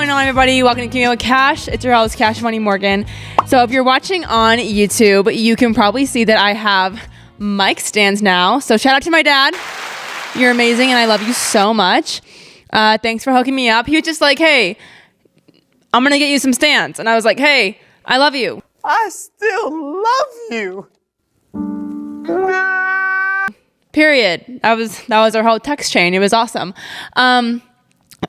going on, everybody? Welcome to Keeping It with Cash. It's your host, Cash Money Morgan. So if you're watching on YouTube, you can probably see that I have mic stands now. So shout out to my dad. You're amazing, and I love you so much. Thanks for hooking me up. He was just like, hey, I'm going to get you some stands. And I was like, hey, I love you. I still love you. Period. That was our whole text chain. It was awesome.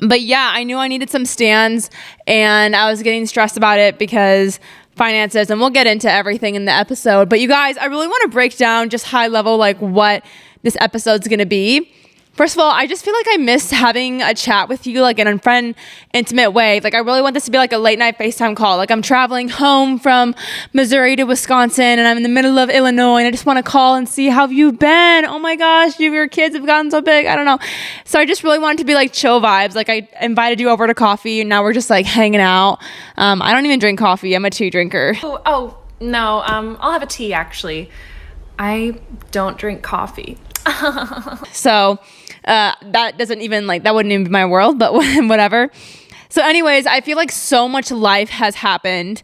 But yeah, I knew I needed some stands, and I was getting stressed about it because finances, and we'll get into everything in the episode. But you guys, I really want to break down just high level, like what this episode's going to be. First of all, I just feel like I miss having a chat with you, like in a friend, intimate way. Like I really want this to be like a late night FaceTime call. Like I'm traveling home from Missouri to Wisconsin, and I'm in the middle of Illinois, and I just want to call and see how you've been. Oh my gosh, your kids have gotten so big. I don't know. So I just really wanted to be like chill vibes. Like I invited you over to coffee, and now we're just like hanging out. I don't even drink coffee. I'm a tea drinker. Oh no. I'll have a tea actually. I don't drink coffee. So that doesn't even that wouldn't even be my world, but whatever. So anyways, I feel like so much life has happened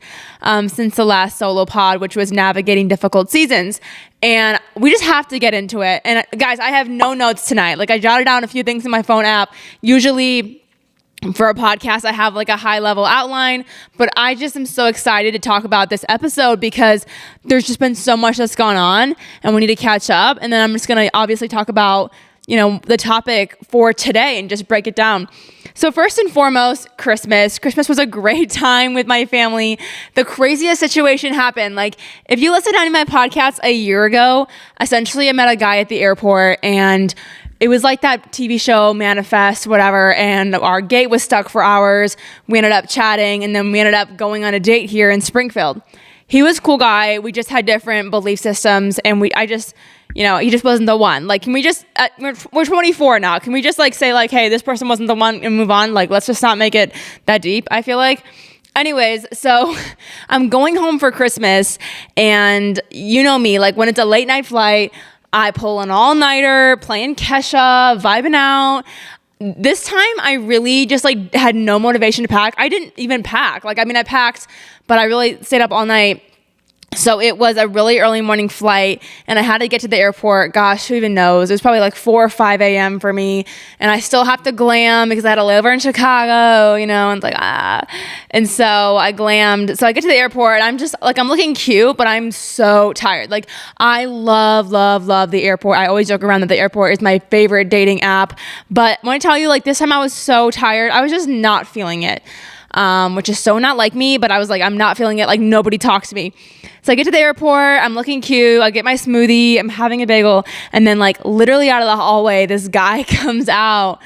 since the last solo pod, which was navigating difficult seasons. And we just have to get into it. And guys, I have no notes tonight. Like I jotted down a few things in my phone app. Usually for a podcast, I have like a high level outline, but I just am so excited to talk about this episode because there's just been so much that's gone on and we need to catch up. And then I'm just going to obviously talk about, the topic for today and just break it down. So first and foremost, Christmas. Christmas was a great time with my family. The craziest situation happened. Like if you listened to any of my podcasts a year ago, essentially I met a guy at the airport, and it was like that TV show Manifest, whatever, and our gate was stuck for hours. We ended up chatting, and then we ended up going on a date here in Springfield. He was a cool guy. We just had different belief systems, and he just wasn't the one. Like, can we just, we're 24 now. Can we just say hey, this person wasn't the one and move on? Like, let's just not make it that deep, I feel like. Anyways, so I'm going home for Christmas, and you know me, like when it's a late night flight, I pull an all-nighter, playing Kesha, vibing out. This time, I really just had no motivation to pack. I didn't even pack. I packed, but I really stayed up all night. So it was a really early morning flight, and I had to get to the airport. Gosh, who even knows? It was probably 4 or 5 a.m. for me, and I still have to glam because I had to live over in Chicago, and And so I glammed. So I get to the airport, and I'm just I'm looking cute, but I'm so tired. I love, love, love the airport. I always joke around that the airport is my favorite dating app. But when I tell you, this time I was so tired, I was just not feeling it. Which is so not like me, but I was I'm not feeling it. Nobody talks to me. So I get to the airport, I'm looking cute, I get my smoothie, I'm having a bagel, and then literally out of the hallway, this guy comes out.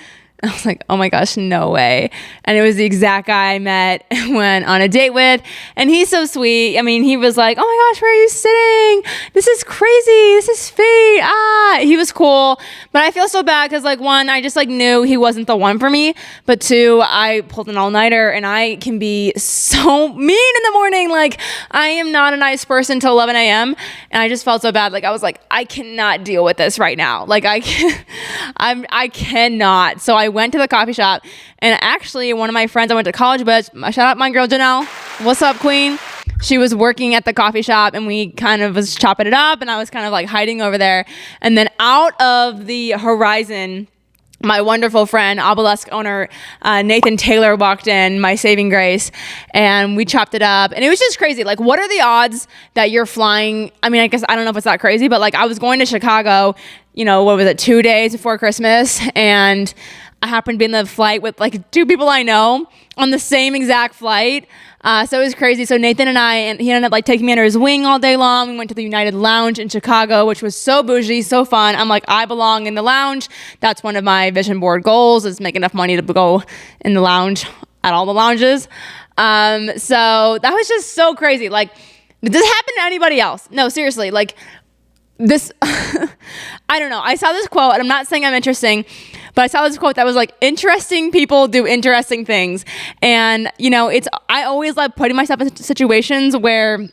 I was like, oh my gosh, no way. And it was the exact guy I met and went on a date with. And he's so sweet. He was like, oh my gosh, where are you sitting? This is crazy. This is fate. He was cool. But I feel so bad because one, I just knew he wasn't the one for me. But two, I pulled an all-nighter, and I can be so mean in the morning. I am not a nice person till 11 a.m. And I just felt so bad. I was I cannot deal with this right now. I cannot. So I went to the coffee shop, and actually one of my friends I went to college with, shout out my girl Janelle, what's up queen, she was working at the coffee shop, and we kind of was chopping it up, and I was kind of hiding over there, and then out of the horizon, my wonderful friend, Obelisk owner, Nathan Taylor walked in, my saving grace, and we chopped it up. And it was just crazy. What are the odds that you're flying? I guess I don't know if it's that crazy, but I was going to Chicago, what was it, 2 days before Christmas, and I happened to be in the flight with two people I know on the same exact flight. So it was crazy. So Nathan and he ended up taking me under his wing all day long. We went to the United Lounge in Chicago, which was so bougie, so fun. I'm I belong in the lounge. That's one of my vision board goals, is make enough money to go in the lounge at all the lounges. So that was just so crazy. Did this happen to anybody else? No, seriously, this, I don't know. I saw this quote, and I'm not saying I'm interesting, but I saw this quote that was interesting people do interesting things. And, I always love putting myself in situations where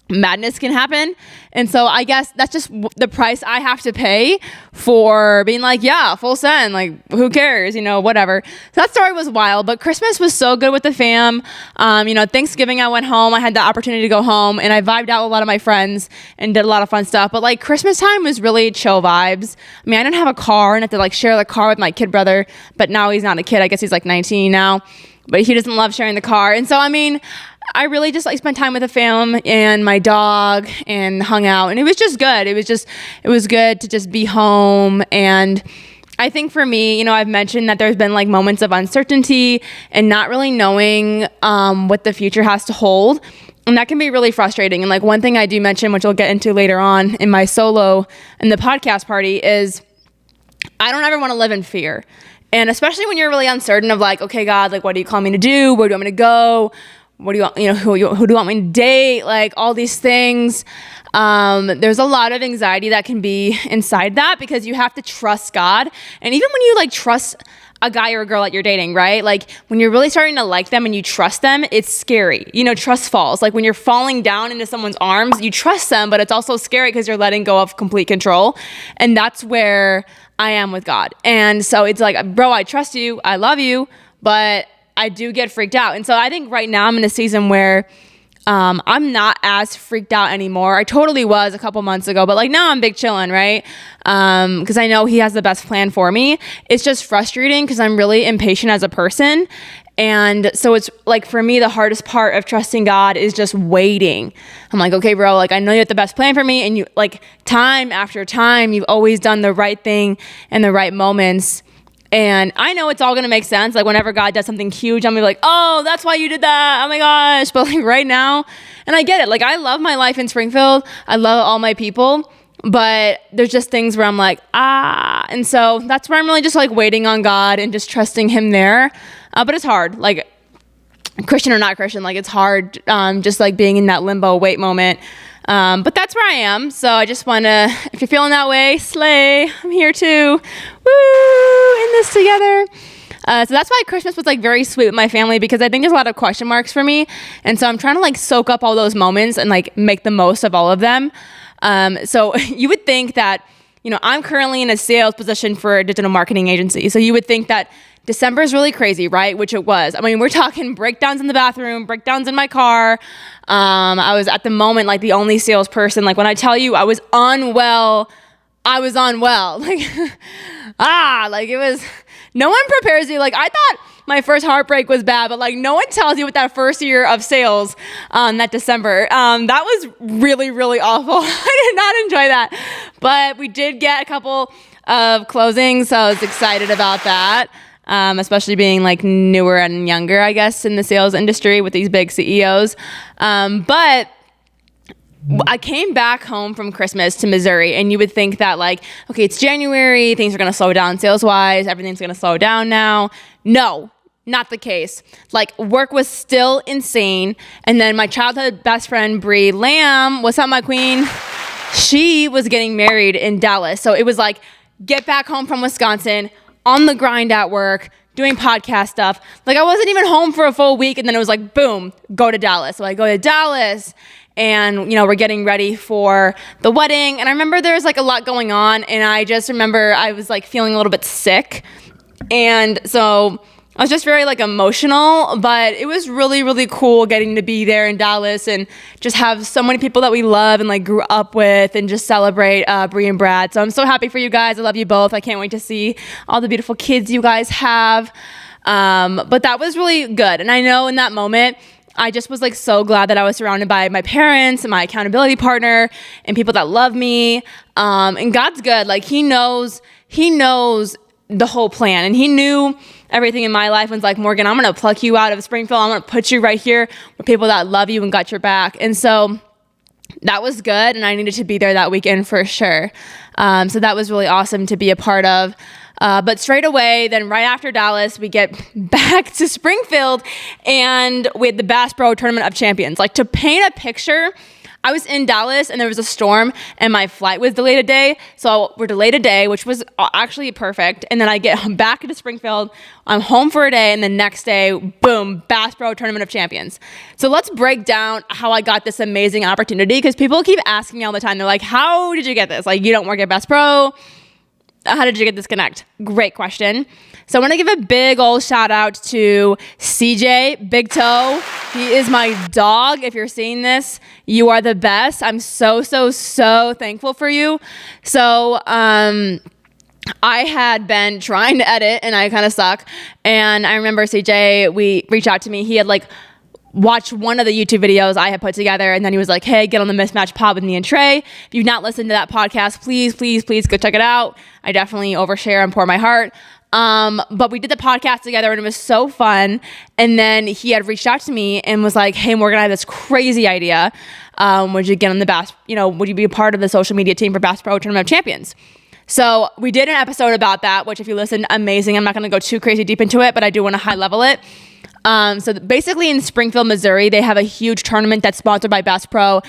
madness can happen. And so I guess that's just the price I have to pay for being like, yeah, full send, like who cares, whatever. So that story was wild, but Christmas was so good with the fam. Thanksgiving I went home, I had the opportunity to go home and I vibed out with a lot of my friends and did a lot of fun stuff. But like Christmas time was really chill vibes. I mean, I didn't have a car and I had to like share the car with my kid brother, but now he's not a kid. I guess he's like 19 now, but he doesn't love sharing the car. And so, I mean, I really just like spent time with the fam and my dog and hung out, and it was just good. It was good to just be home. And I think for me, I've mentioned that there's been like moments of uncertainty and not really knowing what the future has to hold. And that can be really frustrating. And like one thing I do mention, which I'll get into later on in my solo in the podcast party, is I don't ever want to live in fear. And especially when you're really uncertain of like, okay, God, like, what do you call me to do? Where do you want me to go? What do you want, who do you want me to date? Like all these things. There's a lot of anxiety that can be inside that because you have to trust God. And even when you like trust a guy or a girl that you're dating, right? Like when you're really starting to like them and you trust them, it's scary. Trust falls. Like when you're falling down into someone's arms, you trust them, but it's also scary because you're letting go of complete control. And that's where I am with God. And so it's like, bro, I trust you. I love you, but I do get freaked out. And so I think right now I'm in a season where I'm not as freaked out anymore. I totally was a couple months ago, but like now I'm big chillin', right? Because I know he has the best plan for me. It's just frustrating because I'm really impatient as a person. And so it's like for me, the hardest part of trusting God is just waiting. I'm like, okay, bro, like I know you have the best plan for me. And you like time after time, you've always done the right thing in the right moments. And I know it's all going to make sense. Like whenever God does something huge, I'm going to be like, oh, that's why you did that. Oh my gosh. But like right now, and I get it. Like I love my life in Springfield. I love all my people, but there's just things where I'm like, and so that's where I'm really just like waiting on God and just trusting him there. But it's hard, like Christian or not Christian, like it's hard just like being in that limbo wait moment. But that's where I am. So I just want to, if you're feeling that way, slay, I'm here too. Woo, in this together. So that's why Christmas was like very sweet with my family, because I think there's a lot of question marks for me. And so I'm trying to like soak up all those moments and like make the most of all of them. So you would think that, I'm currently in a sales position for a digital marketing agency. So you would think that December is really crazy, right? Which it was. I mean, we're talking breakdowns in the bathroom, breakdowns in my car. I was at the moment like the only salesperson. Like when I tell you I was unwell. Like, like it was, no one prepares you. Like I thought my first heartbreak was bad, but like no one tells you what that first year of sales, that December, that was really, really awful. I did not enjoy that, but we did get a couple of closings. So I was excited about that. Especially being like newer and younger, I guess, in the sales industry with these big CEOs. But I came back home from Christmas to Missouri, and you would think that like, okay, it's January, things are going to slow down sales-wise, everything's going to slow down now. No, not the case. Like work was still insane. And then my childhood best friend, Brie Lamb, what's up, my queen? She was getting married in Dallas. So it was like, get back home from Wisconsin, on the grind at work, doing podcast stuff. Like I wasn't even home for a full week, and then it was like, boom, go to Dallas. So I go to Dallas, and we're getting ready for the wedding. And I remember there was like a lot going on, and I just remember I was like feeling a little bit sick. And so I was just very like emotional, but it was really, really cool getting to be there in Dallas and just have so many people that we love and like grew up with, and just celebrate Bree and Brad. So I'm so happy for you guys. I love you both. I can't wait to see all the beautiful kids you guys have. But that was really good. And I know in that moment, I just was like so glad that I was surrounded by my parents and my accountability partner and people that love me. And God's good. Like he knows the whole plan, and he knew everything in my life. And was like, Morgan, I'm going to pluck you out of Springfield. I'm going to put you right here with people that love you and got your back. And so that was good. And I needed to be there that weekend for sure. So that was really awesome to be a part of. But straight away, then right after Dallas, we get back to Springfield, and we had the Bass Pro Tournament of Champions. Like to paint a picture, I was in Dallas and there was a storm and my flight was delayed a day. So we're delayed a day, which was actually perfect. And then I get back to Springfield. I'm home for a day. And the next day, boom, Bass Pro Tournament of Champions. So let's break down how I got this amazing opportunity, because people keep asking me all the time. They're like, how did you get this? Like, you don't work at Bass Pro. How did you get this connect? Great question. So I want to give a big old shout out to CJ, Big Toe. He is my dog. If you're seeing this, you are the best. I'm so thankful for you. So, I had been trying to edit and I kind of suck. And I remember CJ, we reached out to me. He had like watched one of the YouTube videos I had put together. And then he was like, hey, get on the Mismatch Pod with me and Trey. If you've not listened to that podcast, please go check it out. I definitely overshare and pour my heart. But we did the podcast together and it was so fun. And then he had reached out to me and was like, hey, Morgan, I have this crazy idea. Would you get on the Bass, would you be a part of the social media team for Bass Pro Tournament of Champions? So we did an episode about that, which if you listened, amazing. I'm not going to go too crazy deep into it, but I do want to high level it. So basically in Springfield, Missouri, they have a huge tournament that's sponsored by Bass Pro,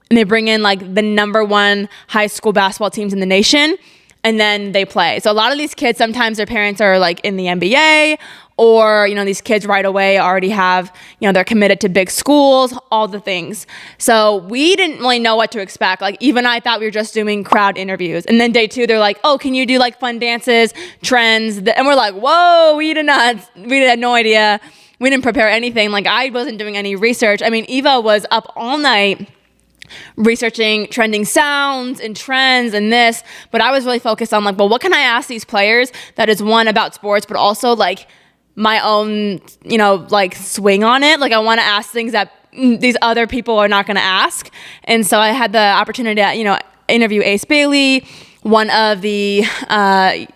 and they bring in like the #1 high school basketball teams in the nation, and then they play. So a lot of these kids, sometimes their parents are like in the NBA, or, these kids right away already have, they're committed to big schools, all the things. So we didn't really know what to expect. Like, even I thought we were just doing crowd interviews. And then day 2, they're like, oh, can you do like fun dances, trends? And we're like, whoa, we had no idea. We didn't prepare anything. Like, I wasn't doing any research. I mean, Eva was up all night researching trending sounds and trends and this, but I was really focused on like, well, what can I ask these players that is, one, about sports, but also like my own, like swing on it. Like, I want to ask things that these other people are not going to ask. And so I had the opportunity to, interview Ace Bailey, one of the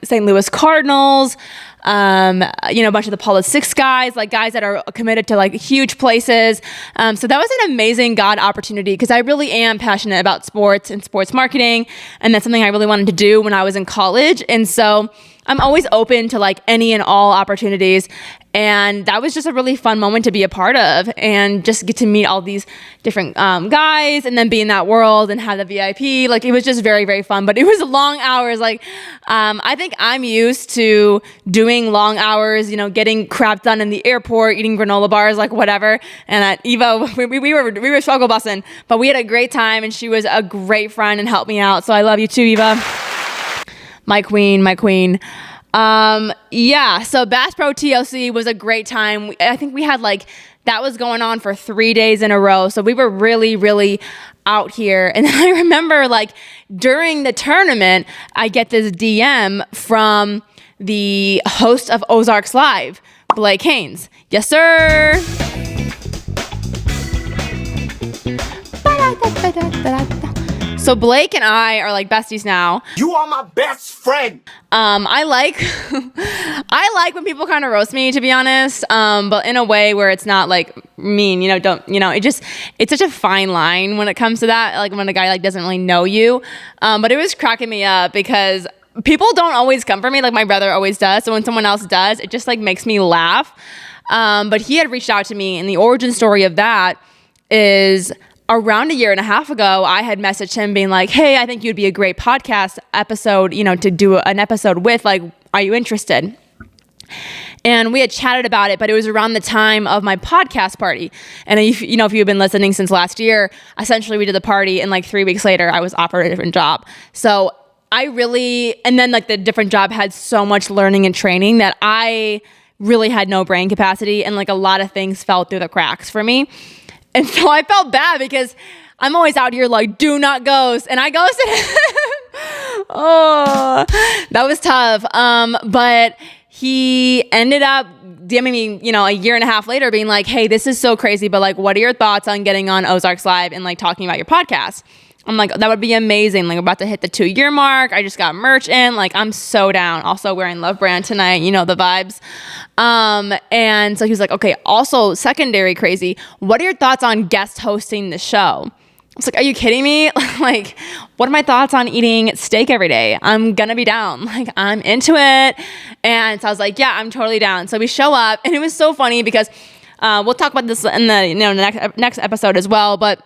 St. Louis Cardinals, a bunch of the politics guys, like guys that are committed to like huge places. So that was an amazing God opportunity, because I really am passionate about sports and sports marketing. And that's something I really wanted to do when I was in college. And so I'm always open to like any and all opportunities. And that was just a really fun moment to be a part of, and just get to meet all these different guys, and then be in that world and have the VIP. Like, it was just very, very fun, but it was long hours. Like, I think I'm used to doing long hours, getting crap done in the airport, eating granola bars, like whatever. And at Eva, we were struggle busting, but we had a great time, and she was a great friend and helped me out. So I love you too, Eva. My queen. So Bass Pro TLC was a great time. I think we had that was going on for 3 days in a row. So we were really, really out here. And I remember during the tournament, I get this DM from the host of Ozarks Live, Blake Haynes. Yes, sir. So Blake and I are besties now. You are my best friend. I like when people kind of roast me, to be honest. But in a way where it's not mean, it's such a fine line when it comes to that. Like when a guy doesn't really know you. But it was cracking me up because people don't always come for me like my brother always does. So when someone else does, it just makes me laugh. But he had reached out to me, and the origin story of that is around 1.5 years ago, I had messaged him being like, hey, I think you'd be a great podcast episode, to do an episode with, are you interested? And we had chatted about it, but it was around the time of my podcast party. And if you've been listening since last year, essentially we did the party, and 3 weeks later, I was offered a different job. So and then the different job had so much learning and training that I really had no brain capacity, and a lot of things fell through the cracks for me. And so I felt bad because I'm always out here do not ghost. And I ghosted him. Oh, that was tough. But he ended up DMing me, 1.5 years later being like, hey, this is so crazy, but what are your thoughts on getting on Ozarks Live and talking about your podcast? I'm like, that would be amazing. We're about to hit the 2-year mark. I just got merch in. I'm so down. Also wearing Love Brand tonight. The vibes. And so he was like, okay, also secondary crazy. What are your thoughts on guest hosting the show? I was like, are you kidding me? What are my thoughts on eating steak every day? I'm going to be down. I'm into it. And so I was like, yeah, I'm totally down. So we show up, and it was so funny because, we'll talk about this in the, next episode as well. But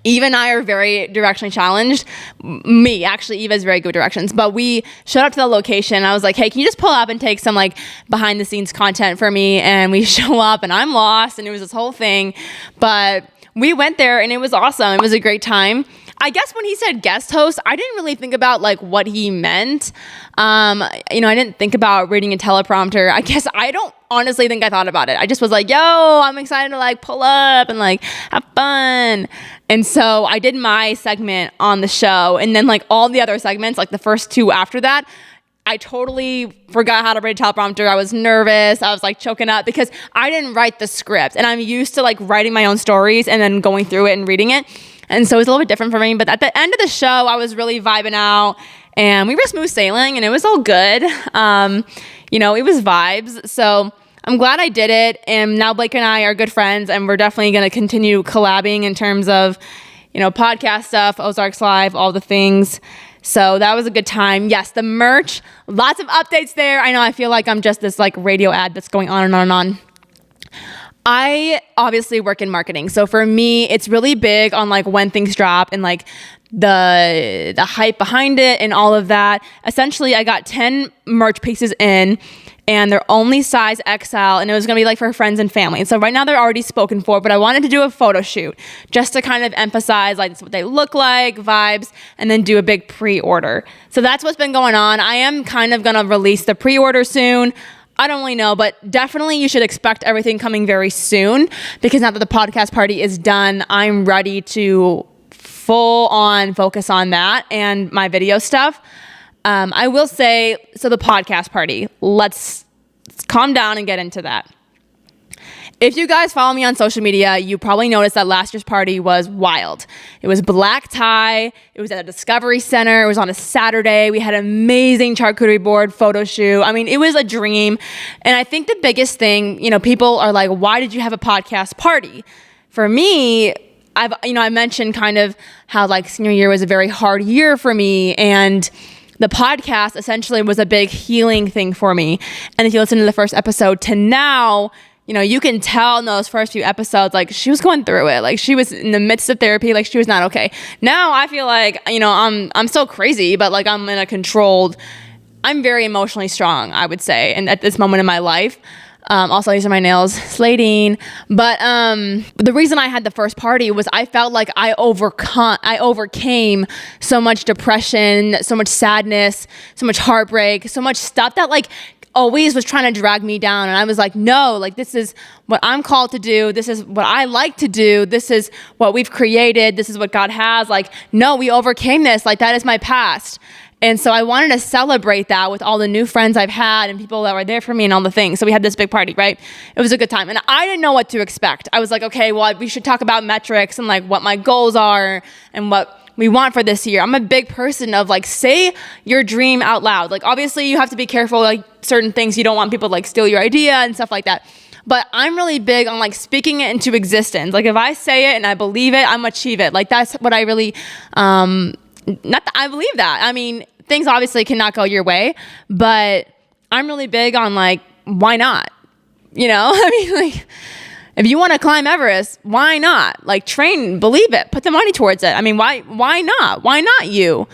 Eva and I are very directionally challenged. Me, actually, Eva is very good with directions. But we showed up to the location. I was like, hey, can you just pull up and take some like behind the scenes content for me? And we show up and I'm lost and it was this whole thing. But we went there and it was awesome. It was a great time. I guess when he said guest host, I didn't really think about like what he meant. I didn't think about reading a teleprompter. I guess I don't honestly think I thought about it. I just was like, yo, I'm excited to like pull up and like have fun. And so I did my segment on the show. And then like all the other segments, like the first two after that, I totally forgot how to read a teleprompter. I was nervous. I was like choking up because I didn't write the script. And I'm used to like writing my own stories and then going through it and reading it. And so it was a little bit different for me. But at the end of the show, I was really vibing out and we were smooth sailing and it was all good. It was vibes. So I'm glad I did it. And now Blake and I are good friends and we're definitely going to continue collabing in terms of, podcast stuff, Ozarks Live, all the things. So that was a good time. Yes, the merch, lots of updates there. I know I feel like I'm just this like radio ad that's going on and on and on. I obviously work in marketing. So for me, it's really big on like when things drop and like the hype behind it and all of that. Essentially, I got 10 merch pieces in and they're only size XL and it was going to be like for friends and family. And so right now they're already spoken for, but I wanted to do a photo shoot just to kind of emphasize like what they look like, vibes, and then do a big pre-order. So that's what's been going on. I am kind of going to release the pre-order soon. I don't really know, but definitely you should expect everything coming very soon because now that the podcast party is done, I'm ready to full on focus on that and my video stuff. I will say, so the podcast party, let's calm down and get into that. If you guys follow me on social media, you probably noticed that last year's party was wild. It was black tie. It was at a Discovery Center. It was on a Saturday. We had an amazing charcuterie board photo shoot. I mean, it was a dream. And I think the biggest thing, people are like, why did you have a podcast party? For me, I mentioned kind of how like senior year was a very hard year for me. And the podcast essentially was a big healing thing for me. And if you listen to the first episode to now, you can tell in those first few episodes, like she was going through it. Like she was in the midst of therapy. Like she was not okay. Now I feel like, I'm still crazy, but like I'm I'm very emotionally strong, I would say. And at this moment in my life, also these are my nails slating. But the reason I had the first party was I felt like I overcame so much depression, so much sadness, so much heartbreak, so much stuff that like always was trying to drag me down. And I was like, no, like this is what I'm called to do. This is what I like to do. This is what we've created. This is what God has. Like, no, we overcame this. Like that is my past. And so I wanted to celebrate that with all the new friends I've had and people that were there for me and all the things. So we had this big party, right? It was a good time. And I didn't know what to expect. I was like, okay, well, we should talk about metrics and like what my goals are and what we want for this year. I'm a big person of like, say your dream out loud. Like, obviously you have to be careful, like certain things. You don't want people to like steal your idea and stuff like that. But I'm really big on like speaking it into existence. Like if I say it and I believe it, I'm achieve it. Like that's what I really, not that I believe that. I mean, things obviously cannot go your way, but I'm really big on like, why not? I mean, like, if you want to climb Everest, why not? Like train, believe it, put the money towards it. I mean, why not? Why not you?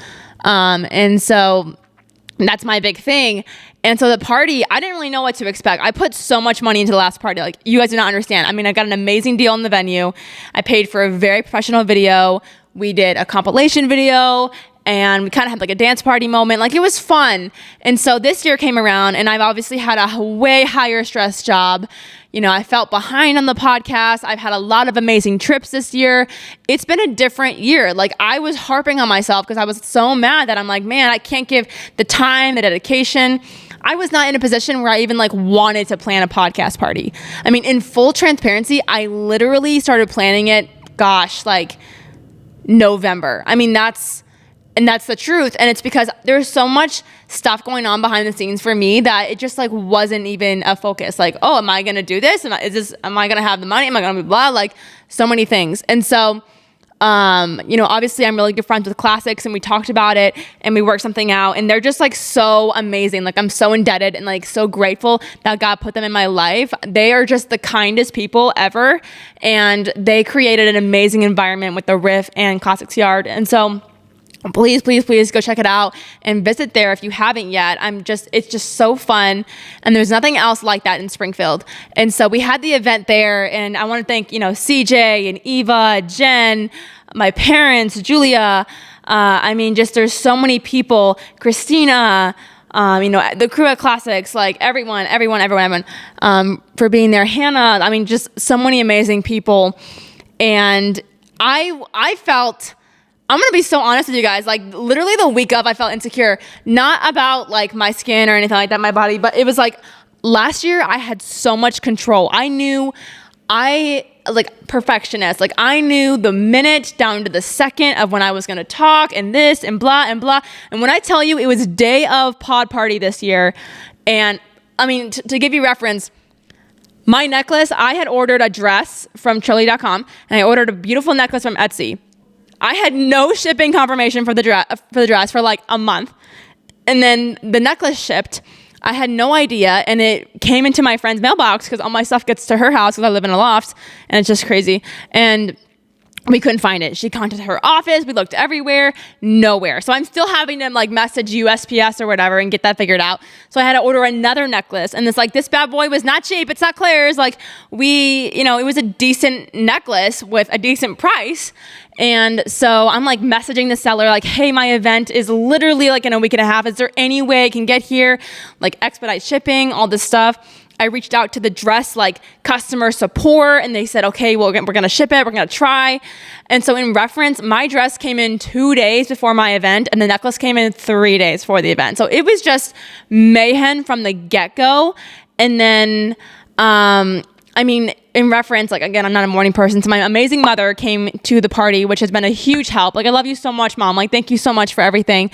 And so that's my big thing. And so the party, I didn't really know what to expect. I put so much money into the last party. Like you guys do not understand. I mean, I got an amazing deal in the venue. I paid for a very professional video. We did a compilation video and we kind of had like a dance party moment. Like it was fun. And so this year came around and I've obviously had a way higher stress job. I felt behind on the podcast. I've had a lot of amazing trips this year. It's been a different year. Like I was harping on myself because I was so mad that I'm like, man, I can't give the time, the dedication. I was not in a position where I even like wanted to plan a podcast party. I mean, in full transparency, I literally started planning it, like November. I mean, that's the truth. And it's because there's so much stuff going on behind the scenes for me that it just like wasn't even a focus. Like, oh, am I going to do this? Am I going to have the money? Am I going to be blah? Like so many things. And so Obviously I'm really good friends with Classics, and we talked about it and we worked something out, and they're just like so amazing. Like, I'm so indebted and like so grateful that God put them in my life. They are just the kindest people ever, and they created an amazing environment with the Riff and Classics Yard. And so please go check it out and visit there if you haven't yet. It's just so fun. And there's nothing else like that in Springfield. And so we had the event there, and I want to thank, CJ and Eva, Jen, my parents, Julia. There's so many people, Christina, the crew at Classics, like everyone, for being there. Hannah, just so many amazing people. And I felt, I'm going to be so honest with you guys, like literally the week of, I felt insecure, not about like my skin or anything like that, my body, but it was like last year I had so much control. Perfectionist. Like, I knew the minute down to the second of when I was going to talk and this and blah and blah. And when I tell you it was day of pod party this year, and to give you reference, my necklace, I had ordered a dress from Trilly.com, and I ordered a beautiful necklace from Etsy. I had no shipping confirmation for the dress for like a month. And then the necklace shipped. I had no idea, and it came into my friend's mailbox because all my stuff gets to her house because I live in a loft, and it's just crazy. And we couldn't find it. She contacted her office. We looked everywhere, nowhere. So I'm still having to like message USPS or whatever and get that figured out. So I had to order another necklace, and this bad boy was not cheap. It's not Claire's. Like, it was a decent necklace with a decent price. And so I'm like messaging the seller, like, hey, my event is literally like in a week and a half. Is there any way I can get here? Like, expedite shipping, all this stuff. I reached out to the dress like customer support, and they said, okay, well, we're going to ship it. We're going to try. And so in reference, my dress came in 2 days before my event, and the necklace came in 3 days before the event. So it was just mayhem from the get-go. And then, in reference, like, again, I'm not a morning person, so my amazing mother came to the party, which has been a huge help. Like, I love you so much, Mom. Like, thank you so much for everything.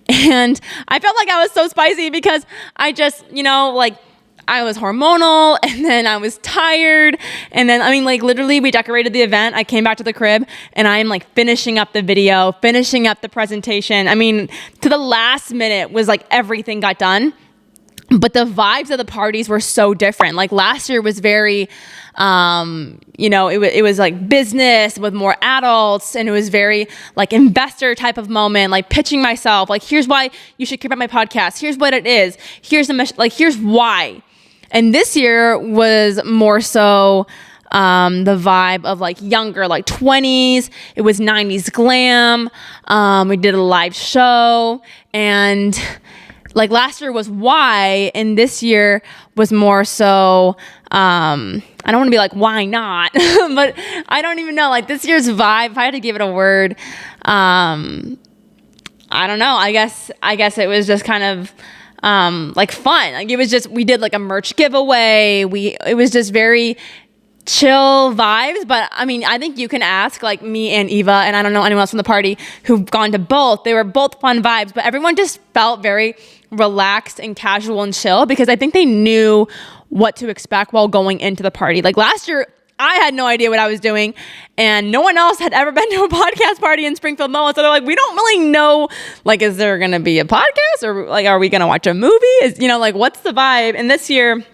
And I felt like I was so spicy because I just, I was hormonal, and then I was tired. And then, literally we decorated the event. I came back to the crib, and I am like finishing up the video, finishing up the presentation. To the last minute was like everything got done. But the vibes of the parties were so different. Like, last year was very, it was like business with more adults, and it was very like investor type of moment, like pitching myself, like, here's why you should care about my podcast. Here's what it is. Here's here's why. And this year was more so the vibe of like younger, like 20s. It was 90s glam. We did a live show, and like last year was why, and this year was more so, I don't want to be like, why not? But I don't even know, like this year's vibe, if I had to give it a word, I don't know. I guess it was just kind of, like fun. Like, it was just, we did like a merch giveaway. It was just very chill vibes. But I think you can ask like me and Eva, and I don't know anyone else from the party who've gone to both. They were both fun vibes, but everyone just felt very relaxed and casual and chill because I think they knew what to expect while going into the party. Like last year, I had no idea what I was doing, and no one else had ever been to a podcast party in Springfield Mall. So they're like, we don't really know, like, is there going to be a podcast, or like, are we going to watch a movie? What's the vibe? And this year,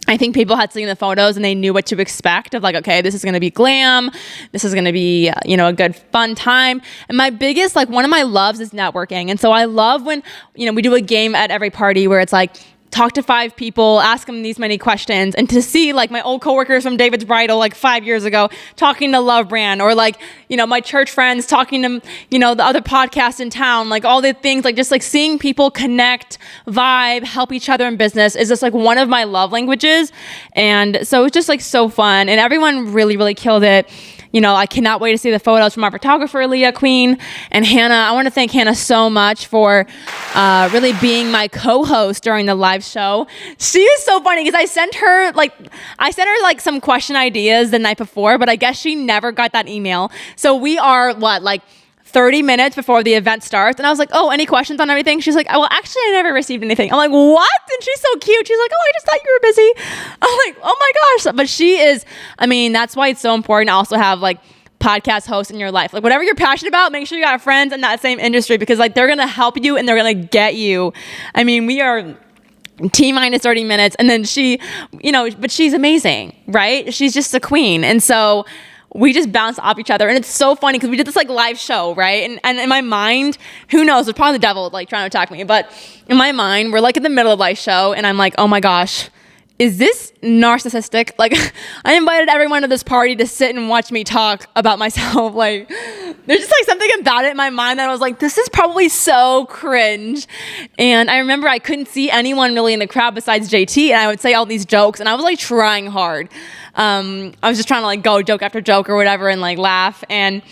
I think people had seen the photos and they knew what to expect of like, okay, this is going to be glam. This is going to be, a good fun time. And my biggest, like one of my loves is networking. And so I love when, we do a game at every party where it's like, talk to 5 people, ask them these many questions, and to see like my old coworkers from David's Bridal like 5 years ago talking to Love Brand, or like, my church friends talking to, the other podcasts in town, like all the things, like just like seeing people connect, vibe, help each other in business is just like one of my love languages. And so it was just like so fun, and everyone really, really killed it. I cannot wait to see the photos from our photographer, Leah Queen, and Hannah. I want to thank Hannah so much for really being my co-host during the live show. She is so funny because I sent her like some question ideas the night before, but I guess she never got that email. So we are 30 minutes before the event starts. And I was like, oh, any questions on everything? She's like, well, actually, I never received anything. I'm like, what? And she's so cute. She's like, oh, I just thought you were busy. I'm like, oh my gosh. But she is, that's why it's so important to also have like podcast host in your life. Like whatever you're passionate about, make sure you got friends in that same industry, because like they're going to help you and they're going to get you. I mean, we are T-minus 30 minutes, and then she, but she's amazing, right? She's just a queen. And so we just bounce off each other. And it's so funny because we did this like live show, right? And in my mind, who knows, it's probably the devil like trying to attack me. But in my mind, we're like in the middle of the live show and I'm like, oh my gosh, is this narcissistic? Like I invited everyone to this party to sit and watch me talk about myself. Like there's just like something about it in my mind that I was like, this is probably so cringe. And I remember I couldn't see anyone really in the crowd besides JT, and I would say all these jokes and I was like trying hard. I was just trying to like go joke after joke or whatever and like laugh, and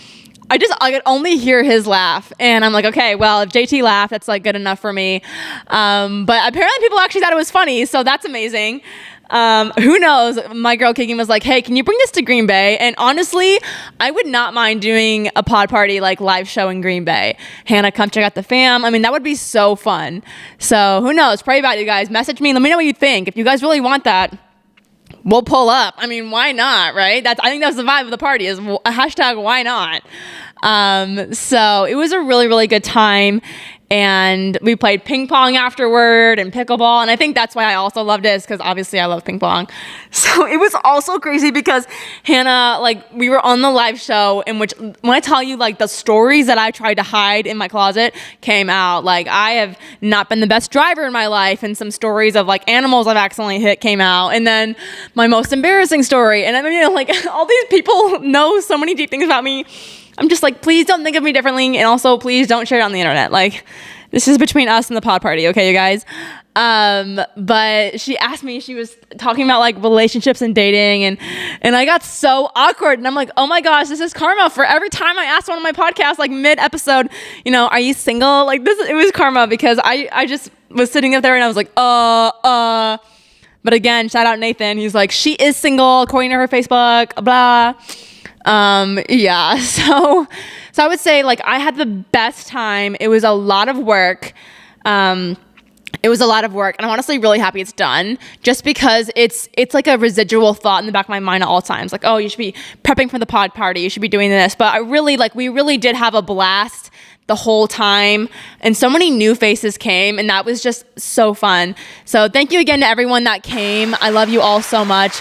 I could only hear his laugh, and I'm like, okay, well, if JT laughed, that's like good enough for me. But apparently people actually thought it was funny, so that's amazing. Who knows? My girl Keegan was like, hey, can you bring this to Green Bay? And honestly, I would not mind doing a pod party like live show in Green Bay. Hannah, come check out the fam. I mean, that would be so fun. So who knows? Pray about it, you guys. Message me. Let me know what you think. If you guys really want that, we'll pull up. I mean, why not, right? I think that's the vibe of the party, is a hashtag why not. So it was a really, really good time. And we played ping pong afterward and pickleball. And I think that's why I also loved it, because obviously I love ping pong. So it was also crazy because Hannah, like we were on the live show in which, when I tell you like the stories that I tried to hide in my closet came out. Like I have not been the best driver in my life, and some stories of like animals I've accidentally hit came out. And then my most embarrassing story. And I mean, like all these people know so many deep things about me. I'm just like, please don't think of me differently. And also, please don't share it on the internet. Like, this is between us and the pod party, okay, you guys? But she asked me, she was talking about like relationships and dating, and I got so awkward. And I'm like, oh my gosh, this is karma. For every time I asked one of my podcasts, like mid-episode, are you single? Like it was karma, because I just was sitting up there and I was like, But again, shout out Nathan. He's like, she is single according to her Facebook, blah. Yeah, so I would say like I had the best time. It was a lot of work. And I'm honestly really happy it's done, just because it's like a residual thought in the back of my mind at all times. Like, oh, you should be prepping for the pod party. You should be doing this. But we really did have a blast the whole time, and so many new faces came, and that was just so fun. So thank you again to everyone that came. I love you all so much.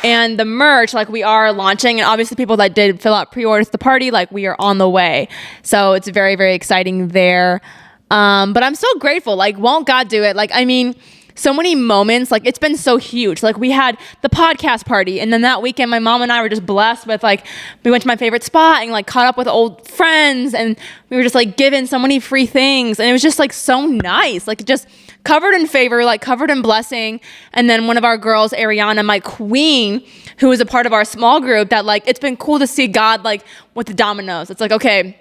And the merch, like we are launching, and obviously people that did fill out pre-orders to the party, like we are on the way. So it's very, very exciting there. But I'm so grateful. Like, won't God do it? Like, I mean, so many moments, like it's been so huge. Like we had the podcast party, and then that weekend, my mom and I were just blessed with like, we went to my favorite spot and like caught up with old friends, and we were just like given so many free things. And it was just like so nice, like just covered in favor, like covered in blessing. And then one of our girls, Ariana, my queen, who was a part of our small group, that like, it's been cool to see God like with the dominoes. It's like, okay,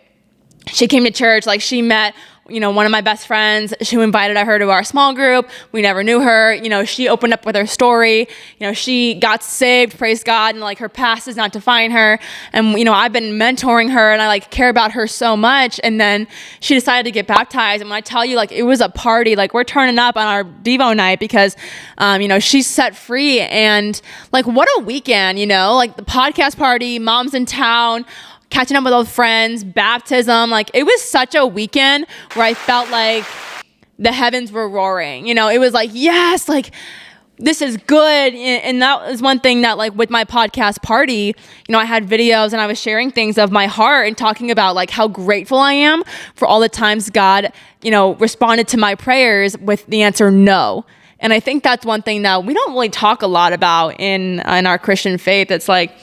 she came to church, like she met one of my best friends who invited her to our small group. We never knew her. She opened up with her story. She got saved, praise God, and like her past does not define her. And, I've been mentoring her, and I like care about her so much. And then she decided to get baptized. And when I tell you, like, it was a party, like we're turning up on our Devo night because, she's set free. And like, what a weekend, like the podcast party, mom's in town, catching up with old friends, baptism. Like it was such a weekend where I felt like the heavens were roaring. It was like, yes, like this is good. And that was one thing that like with my podcast party, I had videos and I was sharing things of my heart and talking about like how grateful I am for all the times God, responded to my prayers with the answer no. And I think that's one thing that we don't really talk a lot about in our Christian faith. It's like,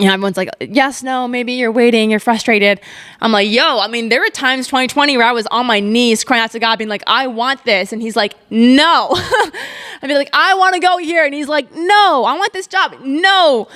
everyone's like, yes, no, maybe you're waiting, you're frustrated. I'm like, there were times 2020 where I was on my knees crying out to God, being like, I want this. And he's like, no. I'd be like, I want to go here. And he's like, no, I want this job. No.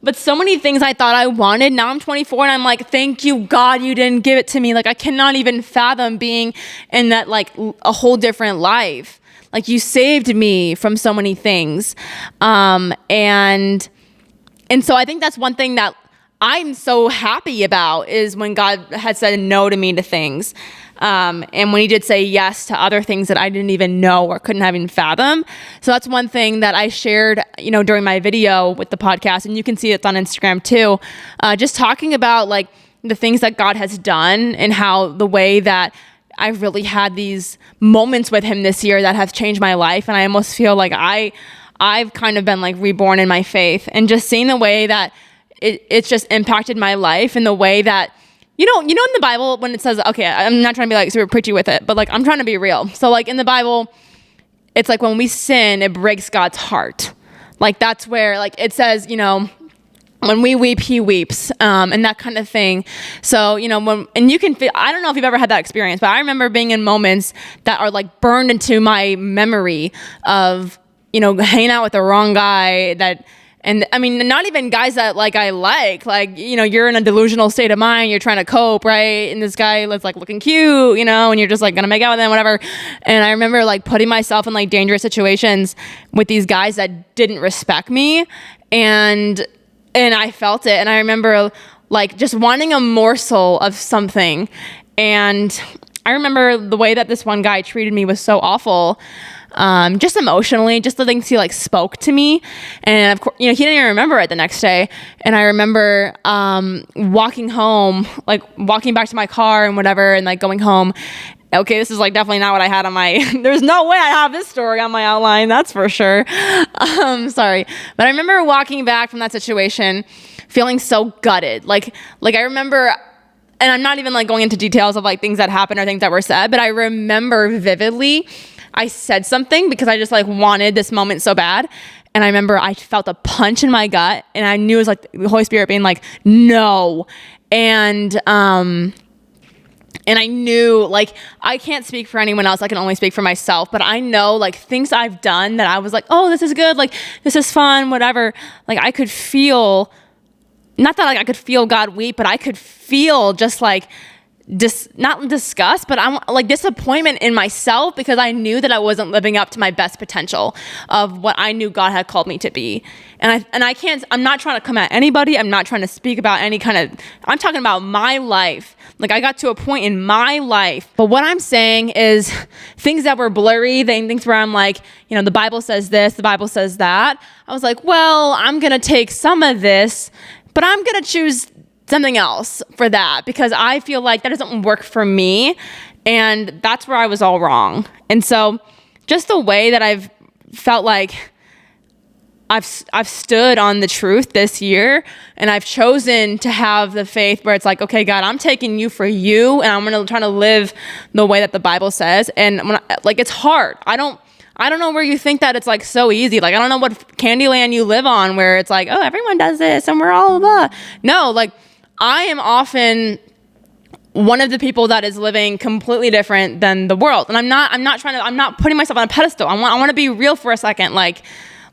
But so many things I thought I wanted. Now I'm 24 and I'm like, thank you, God, you didn't give it to me. Like, I cannot even fathom being in that, like, a whole different life. Like you saved me from so many things. And so I think that's one thing that I'm so happy about is when God had said no to me to things. And when he did say yes to other things that I didn't even know or couldn't have even fathom. So that's one thing that I shared, during my video with the podcast, and you can see it's on Instagram too. Just talking about like the things that God has done and how the way that I've really had these moments with him this year that have changed my life. And I almost feel like I've kind of been like reborn in my faith, and just seeing the way that it's just impacted my life in the way that, in the Bible when it says, okay, I'm not trying to be like super preachy with it, but like I'm trying to be real. So like in the Bible, it's like when we sin, it breaks God's heart. Like that's where like it says, when we weep, he weeps, and that kind of thing. So, and you can feel, I don't know if you've ever had that experience, but I remember being in moments that are like burned into my memory of, hanging out with the wrong guy and I mean, not even guys that like, you're in a delusional state of mind, you're trying to cope, right? And this guy was like looking cute, and you're just like gonna make out with him, whatever. And I remember like putting myself in like dangerous situations with these guys that didn't respect me. And I felt it. And I remember like just wanting a morsel of something. And I remember the way that this one guy treated me was so awful. Just emotionally, just the things he like spoke to me. And of course, he didn't even remember it the next day. And I remember, walking home, like walking back to my car and whatever, and like going home. Okay, this is like definitely not what I had on my, there's no way I have this story on my outline. That's for sure. Sorry. But I remember walking back from that situation feeling so gutted. Like I remember, and I'm not even like going into details of like things that happened or things that were said, but I remember vividly I said something because I just like wanted this moment so bad. And I remember I felt a punch in my gut, and I knew it was like the Holy Spirit being like, no. And I knew like, I can't speak for anyone else. I can only speak for myself, but I know like things I've done that I was like, oh, this is good. Like, this is fun, whatever. Like I could feel, not that like I could feel God weep, but I could feel just like, not disgust, but I'm like disappointment in myself because I knew that I wasn't living up to my best potential of what I knew God had called me to be. And I'm not trying to come at anybody. I'm not trying to speak about any kind of, I'm talking about my life. Like I got to a point in my life, but what I'm saying is things that were blurry, things where I'm like, the Bible says this, the Bible says that. I was like, well, I'm going to take some of this, but I'm going to choose something else for that because I feel like that doesn't work for me. And that's where I was all wrong. And so just the way that I've felt like I've stood on the truth this year, and I've chosen to have the faith where it's like, okay, God, I'm taking you for you, and I'm going to try to live the way that the Bible says. And it's hard. I don't know where you think that it's like so easy. Like, I don't know what Candyland you live on where it's like, oh, everyone does this and we're all blah. No, like I am often one of the people that is living completely different than the world. And I'm not putting myself on a pedestal. I want to be real for a second. Like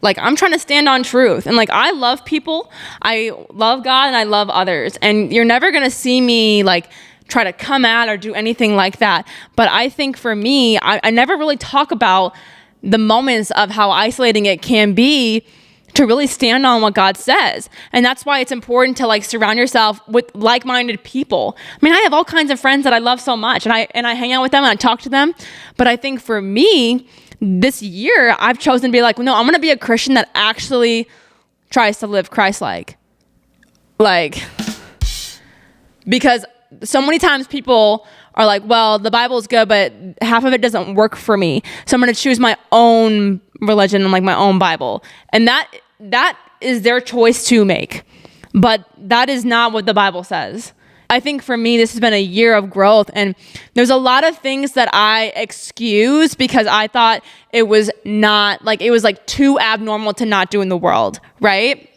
I'm trying to stand on truth. And like, I love people. I love God and I love others. And you're never going to see me like try to come at or do anything like that. But I think for me, I never really talk about the moments of how isolating it can be to really stand on what God says. And that's why it's important to like surround yourself with like-minded people. I mean, I have all kinds of friends that I love so much, and I hang out with them and I talk to them. But I think for me, this year, I've chosen to be like, no, I'm going to be a Christian that actually tries to live Christ-like. Because so many times people are like, well, the Bible is good, but half of it doesn't work for me. So I'm going to choose my own religion and like my own Bible. And that is their choice to make. But that is not what the Bible says. I think for me, this has been a year of growth. And there's a lot of things that I excuse because I thought it was not like, it was like too abnormal to not do in the world, right?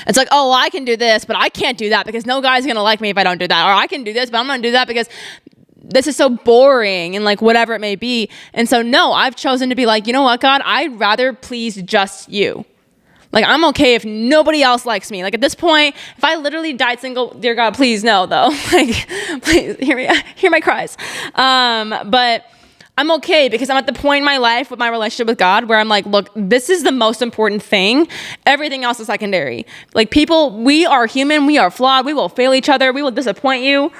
It's like, oh, well, I can do this, but I can't do that because no guy's going to like me if I don't do that. Or I can do this, but I'm going to do that because this is so boring and like whatever it may be. And so, no, I've chosen to be like, you know what, God, I'd rather please just you. Like, I'm okay if nobody else likes me. Like, at this point, if I literally died single, dear God, please no, though. Like, please hear my cries. But I'm okay because I'm at the point in my life with my relationship with God where I'm like, look, this is the most important thing. Everything else is secondary. Like people, we are human. We are flawed. We will fail each other. We will disappoint you.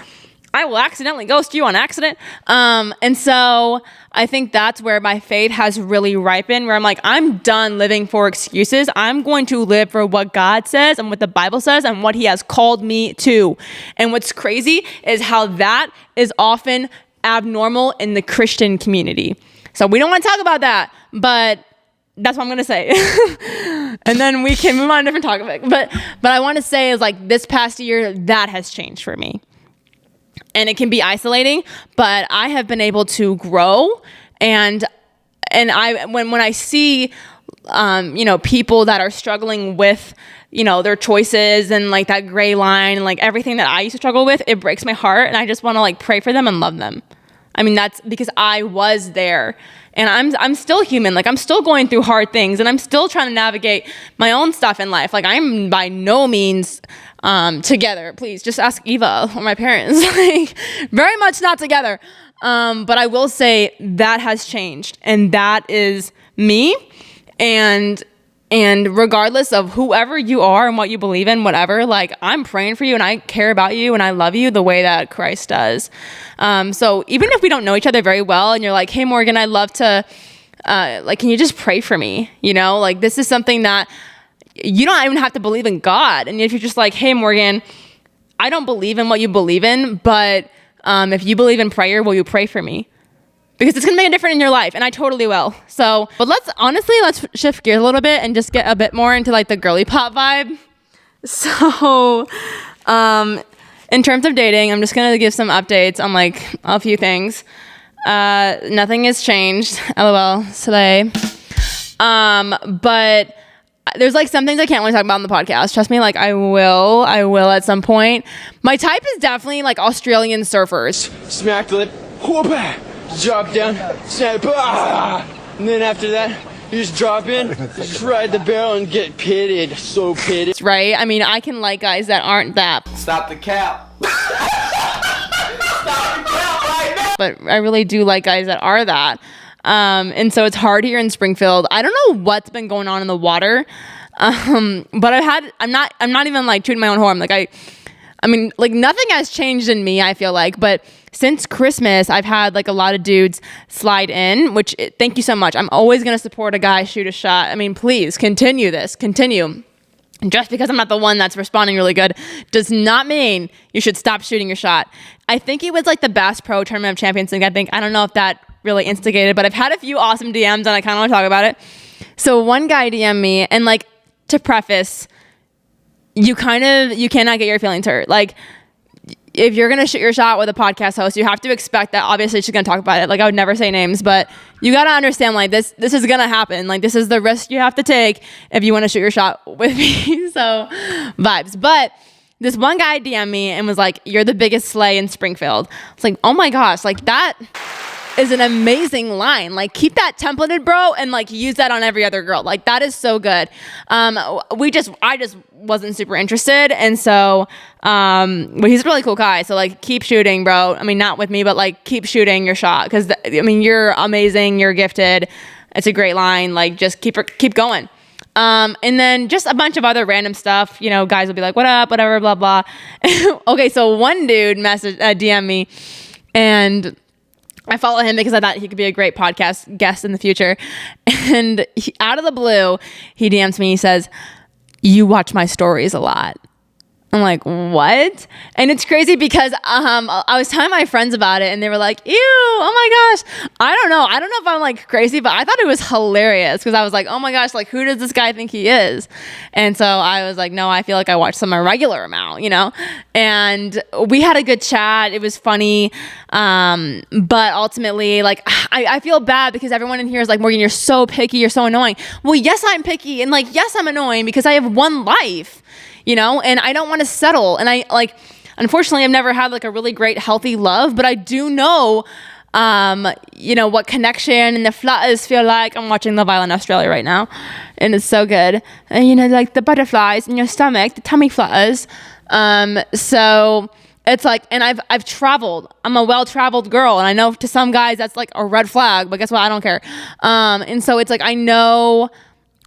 I will accidentally ghost you on accident. And so I think that's where my faith has really ripened, where I'm like, I'm done living for excuses. I'm going to live for what God says and what the Bible says and what he has called me to. And what's crazy is how that is often abnormal in the Christian community. So we don't want to talk about that, but that's what I'm going to say. And then we can move on to a different topic. But I want to say is like this past year, that has changed for me. And it can be isolating, but I have been able to grow. And when I see, people that are struggling with, their choices and like that gray line and like everything that I used to struggle with, it breaks my heart. And I just want to like pray for them and love them. I mean, that's because I was there and I'm still human. Like I'm still going through hard things and I'm still trying to navigate my own stuff in life. Like I'm by no means together. Please just ask Eva or my parents. Like very much not together. But I will say that has changed and that is me. And regardless of whoever you are and what you believe in, whatever, like I'm praying for you and I care about you and I love you the way that Christ does. So even if we don't know each other very well and you're like, hey, Morgan, I'd love to, can you just pray for me? Like this is something that you don't even have to believe in God. And if you're just like, hey, Morgan, I don't believe in what you believe in, but if you believe in prayer, will you pray for me? Because it's going to make a difference in your life. And I totally will. So, but let's shift gears a little bit and just get a bit more into like the girly pop vibe. So, in terms of dating, I'm just going to give some updates on like a few things. Nothing has changed. LOL. Slay. But there's like some things I can't really talk about on the podcast. Trust me, like I will at some point. My type is definitely like Australian surfers. Smack the lip. Whoop-ah. Drop down, snap, and then after that, you just drop in, just ride the barrel and get pitted, so pitted. Right? I mean, I can like guys that aren't that. Stop the cap. Stop the cap right now. But I really do like guys that are that. And so it's hard here in Springfield. I don't know what's been going on in the water. But I'm not even like tooting my own horn. Like I mean, like nothing has changed in me, I feel like, but since Christmas, I've had like a lot of dudes slide in, which thank you so much. I'm always going to support a guy shoot a shot. I mean, please continue. Just because I'm not the one that's responding really good does not mean you should stop shooting your shot. I think it was like the Bass Pro Tournament of Champions thing. I don't know if that really instigated, but I've had a few awesome DMs and I kind of want to talk about it. So one guy DM'd me and like to preface, you cannot get your feelings hurt. Like if you're going to shoot your shot with a podcast host, you have to expect that obviously she's going to talk about it. Like I would never say names, but you got to understand like this is going to happen. Like this is the risk you have to take if you want to shoot your shot with me. So vibes. But this one guy DM'd me and was like, you're the biggest slay in Springfield. It's like, oh my gosh, like that is an amazing line. Like keep that templated, bro, and like use that on every other girl. Like that is so good. I just wasn't super interested, and so but he's a really cool guy. So like keep shooting, bro. I mean, not with me, but like keep shooting your shot because I mean you're amazing, you're gifted. It's a great line. Like just keep going. And then just a bunch of other random stuff. Guys will be like, "What up? Whatever, blah blah." Okay, so one dude DM me, and I follow him because I thought he could be a great podcast guest in the future. And out of the blue, he DMs me. He says, "You watch my stories a lot." I'm like, what? And it's crazy because I was telling my friends about it and they were like, ew, oh my gosh. I don't know if I'm like crazy, but I thought it was hilarious because I was like, oh my gosh, like who does this guy think he is? And so I was like, no, I feel like I watch some a regular amount, and we had a good chat. It was funny. But ultimately, like I feel bad because everyone in here is like, Morgan, you're so picky. You're so annoying. Well, yes, I'm picky. And like, yes, I'm annoying because I have one life. And I don't want to settle. And I like, unfortunately, I've never had like a really great, healthy love, but I do know, what connection and the flutters feel like. I'm watching Love Island Australia right now and it's so good. And like the butterflies in your stomach, the tummy flutters. So It's like, and I've traveled. I'm a well-traveled girl, and I know to some guys that's like a red flag, but guess what? I don't care. And so it's like I know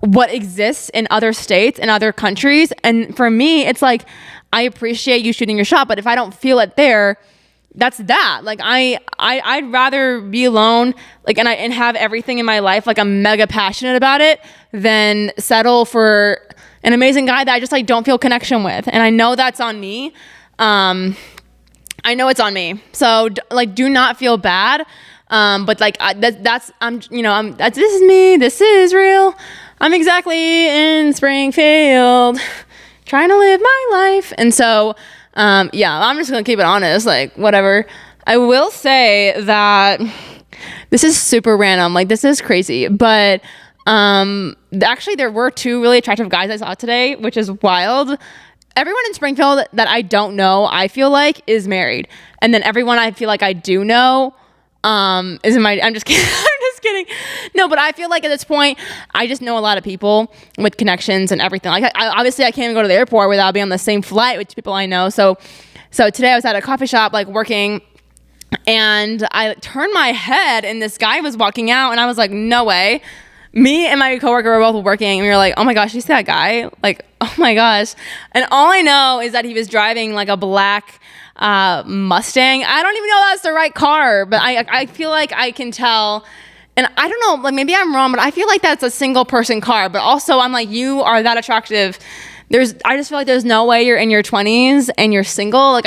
what exists in other states and other countries, and for me, it's like I appreciate you shooting your shot, but if I don't feel it there, that's that. Like I'd rather be alone, like and have everything in my life, like I'm mega passionate about it, than settle for an amazing guy that I just like don't feel connection with. And I know that's on me. I know it's on me. So like, do not feel bad. But like this is me. This is real. I'm exactly in Springfield, trying to live my life. And so, yeah, I'm just gonna keep it honest. Like whatever. I will say that this is super random. Like this is crazy, but actually there were 2 really attractive guys I saw today, which is wild. Everyone in Springfield that I don't know, I feel like, is married. And then everyone I feel like I do know is in my... I'm just kidding. I'm just kidding. No, but I feel like at this point, I just know a lot of people with connections and everything. Like, obviously, I can't even go to the airport without being on the same flight with people I know. So today I was at a coffee shop, like, working, and I turned my head, and this guy was walking out, and I was like, no way. Me and my coworker were both working, and we were like, oh my gosh, you see that guy? Like, oh my gosh. And all I know is that he was driving like a black Mustang. I don't even know if that's the right car, but I feel like I can tell. And I don't know, like maybe I'm wrong, but I feel like that's a single person car. But also I'm like, you are that attractive. I just feel like there's no way you're in your 20s and you're single. Like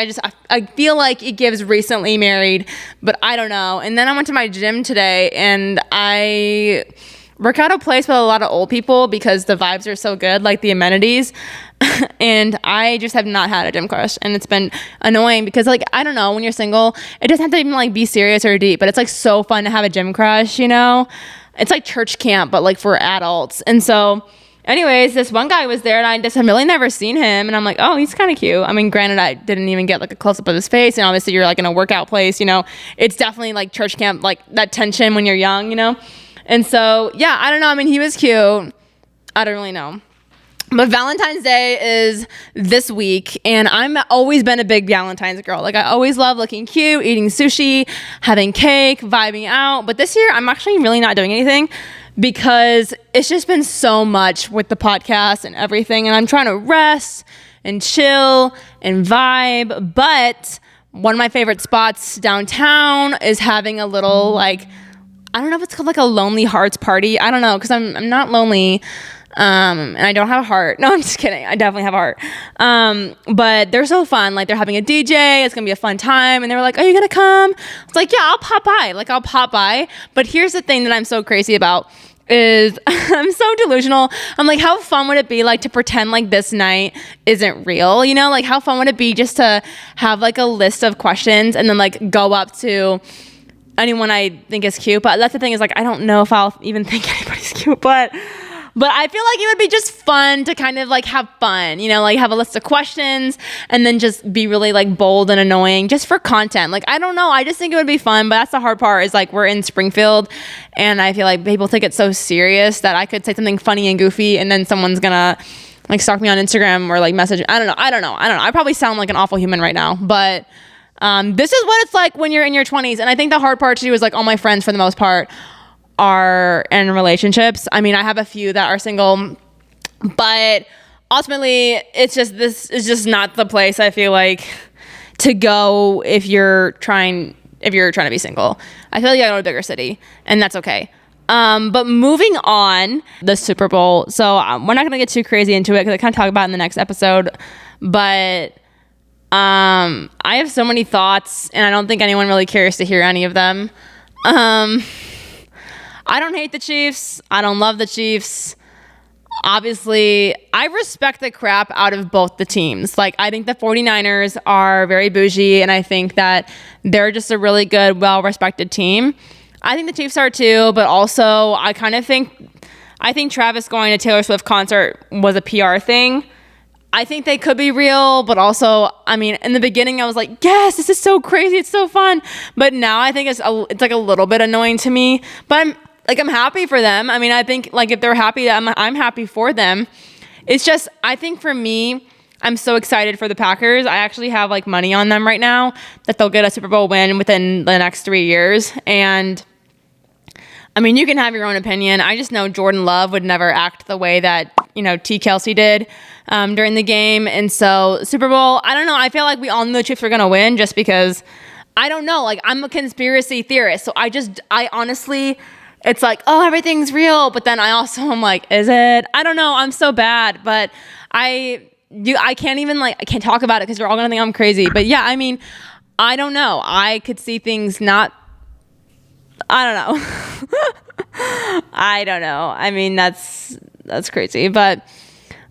I feel like it gives recently married, but I don't know. And then I went to my gym today, and I work out a place with a lot of old people because the vibes are so good, like the amenities. And I just have not had a gym crush, and it's been annoying because, like, I don't know, when you're single, it doesn't have to even like be serious or deep, but it's like so fun to have a gym crush, you know? It's like church camp, but like for adults. And so anyways, this one guy was there, and I just had really never seen him, and I'm like, oh, he's kind of cute. I mean, granted, I didn't even get like a close-up of his face, and obviously you're like in a workout place, you know? It's definitely like church camp, like that tension when you're young, you know? And so, yeah, I don't know. I mean, he was cute. I don't really know. But Valentine's Day is this week, and I'm always been a big Valentine's girl. Like, I always love looking cute, eating sushi, having cake, vibing out. But this year, I'm actually really not doing anything because it's just been so much with the podcast and everything, and I'm trying to rest and chill and vibe. But one of my favorite spots downtown is having a little, like, I don't know if it's called like a lonely hearts party. I don't know, because I'm not lonely, and I don't have a heart. No, I'm just kidding. I definitely have a heart. But they're so fun. Like, they're having a DJ. It's gonna be a fun time. And they were like, "Are you gonna come?" It's like, "Yeah, I'll pop by." Like, I'll pop by. But here's the thing that I'm so crazy about is I'm so delusional. I'm like, how fun would it be like to pretend like this night isn't real? You know, like how fun would it be just to have like a list of questions and then like go up to anyone I think is cute. But that's the thing, is like I don't know if I'll even think anybody's cute, but I feel like it would be just fun to kind of like have fun, you know, like have a list of questions and then just be really like bold and annoying just for content. Like, I don't know, I just think it would be fun. But that's the hard part, is like we're in Springfield, and I feel like people take it so serious that I could say something funny and goofy and then someone's gonna like stalk me on Instagram or like message. I don't know. I probably sound like an awful human right now, but this is what it's like when you're in your 20s. And I think the hard part too is like all my friends, for the most part, are in relationships. I mean, I have a few that are single, but ultimately this is just not the place I feel like to go if you're trying to be single. I feel like you gotta go to a bigger city, and that's okay. But moving on, the Super Bowl. So we're not gonna get too crazy into it because I kind of talk about it in the next episode, but I have so many thoughts, and I don't think anyone really cares to hear any of them. I don't hate the Chiefs. I don't love the Chiefs. Obviously, I respect the crap out of both the teams. Like, I think the 49ers are very bougie, and I think that they're just a really good, well-respected team. I think the Chiefs are too, but also I think Travis going to Taylor Swift concert was a PR thing. I think they could be real, but also, I mean, in the beginning I was like, yes, this is so crazy, it's so fun. But now I think it's like a little bit annoying to me. But I'm happy for them. I mean, I think like if they're happy, I'm happy for them. It's just, I think for me, I'm so excited for the Packers. I actually have like money on them right now that they'll get a Super Bowl win within the next 3 years. And I mean, you can have your own opinion. I just know Jordan Love would never act the way that, T. Kelsey did during the game. And so Super Bowl, I don't know. I feel like we all knew the Chiefs were going to win just because, I don't know. Like, I'm a conspiracy theorist. So I honestly, it's like, oh, everything's real. But then I also am like, is it? I don't know. I'm so bad. But I can't even I can't talk about it because they're all going to think I'm crazy. But yeah, I mean, I don't know. I could see things not, I don't know. I don't know. I mean, that's crazy. But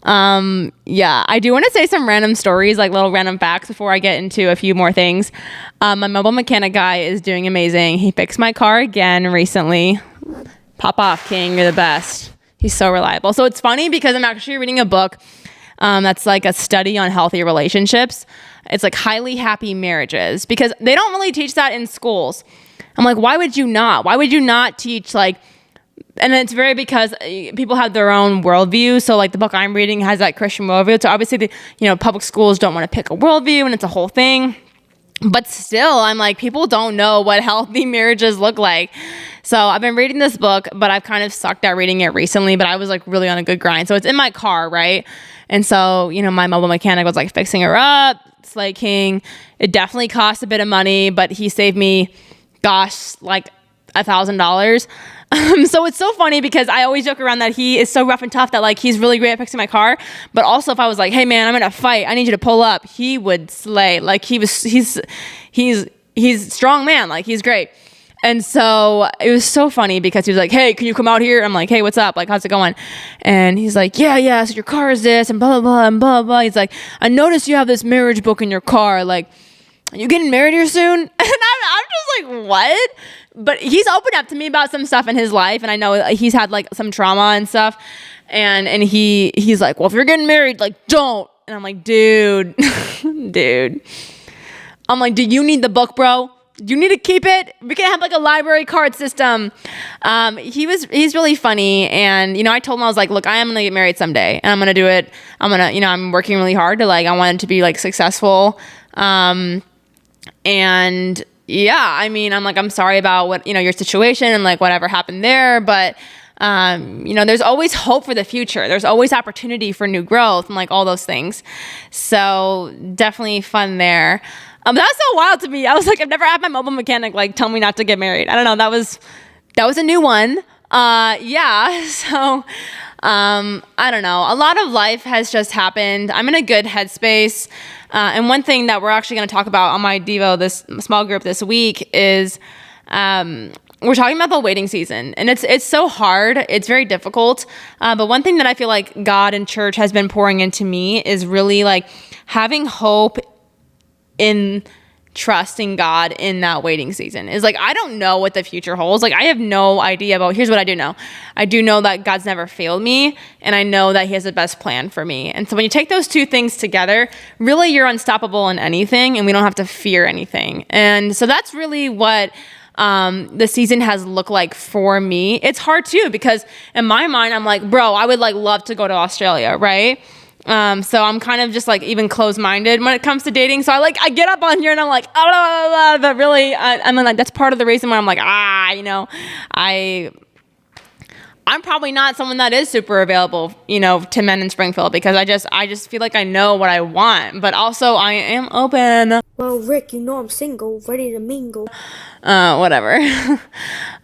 yeah, I do want to say some random stories, like little random facts before I get into a few more things. My mobile mechanic guy is doing amazing. He fixed my car again recently. Pop off, King. You're the best. He's so reliable. So it's funny because I'm actually reading a book that's like a study on healthy relationships. It's like highly happy marriages because they don't really teach that in schools. I'm like, why would you not? Why would you not teach and it's very because people have their own worldview. So like the book I'm reading has that Christian worldview. So obviously public schools don't want to pick a worldview and it's a whole thing. But still, I'm like, people don't know what healthy marriages look like. So I've been reading this book, but I've kind of sucked at reading it recently, but I was like really on a good grind. So it's in my car, right? And so, my mobile mechanic was like fixing her up, Slay King. It definitely cost a bit of money, but he saved me, gosh, like $1,000. So it's so funny because I always joke around that he is so rough and tough that like he's really great at fixing my car. But also if I was like, hey man, I'm in a fight, I need you to pull up, he would slay. Like he's strong man, like he's great. And so it was so funny because he was like, hey, can you come out here? I'm like, hey, what's up? Like, how's it going? And he's like, yeah, so your car is this and blah, blah, blah, and blah, blah. He's like, I noticed you have this marriage book in your car. Like, are you getting married here soon? And I'm just like, what? But he's opened up to me about some stuff in his life. And I know he's had like some trauma and stuff. And he's like, well, if you're getting married, like, don't. And I'm like, dude. I'm like, do you need the book, bro? Do you need to keep it? We can have like a library card system. He's really funny. And, I told him, I was like, look, I am going to get married someday and I'm going to do it. I'm going to, I'm working really hard to I want it to be like successful. And yeah, I mean, I'm like, I'm sorry about what, your situation and like whatever happened there. But, there's always hope for the future. There's always opportunity for new growth and like all those things. So definitely fun there. But that's so wild to me. I was like, I've never had my mobile mechanic like tell me not to get married. I don't know. That was a new one. Yeah. So, I don't know. A lot of life has just happened. I'm in a good headspace. And one thing that we're actually going to talk about on my Devo, this small group this week is, we're talking about the waiting season and it's so hard. It's very difficult. But one thing that I feel like God and church has been pouring into me is really like having hope in trusting God in that waiting season. Is like, I don't know what the future holds. Like, I have no idea about, here's what I do know. I do know that God's never failed me and I know that he has the best plan for me. And so when you take those two things together, really you're unstoppable in anything and we don't have to fear anything. And so that's really what the season has looked like for me. It's hard too, because in my mind, I'm like, bro, I would like love to go to Australia, right? So I'm kind of just like even closed-minded when it comes to dating. So I get up on here and I'm like, blah, blah, blah, but really, I mean, like, that's part of the reason why I'm like, I'm probably not someone that is super available, to men in Springfield because I just feel like I know what I want, but also I am open. Well, Rick, I'm single, ready to mingle. Whatever.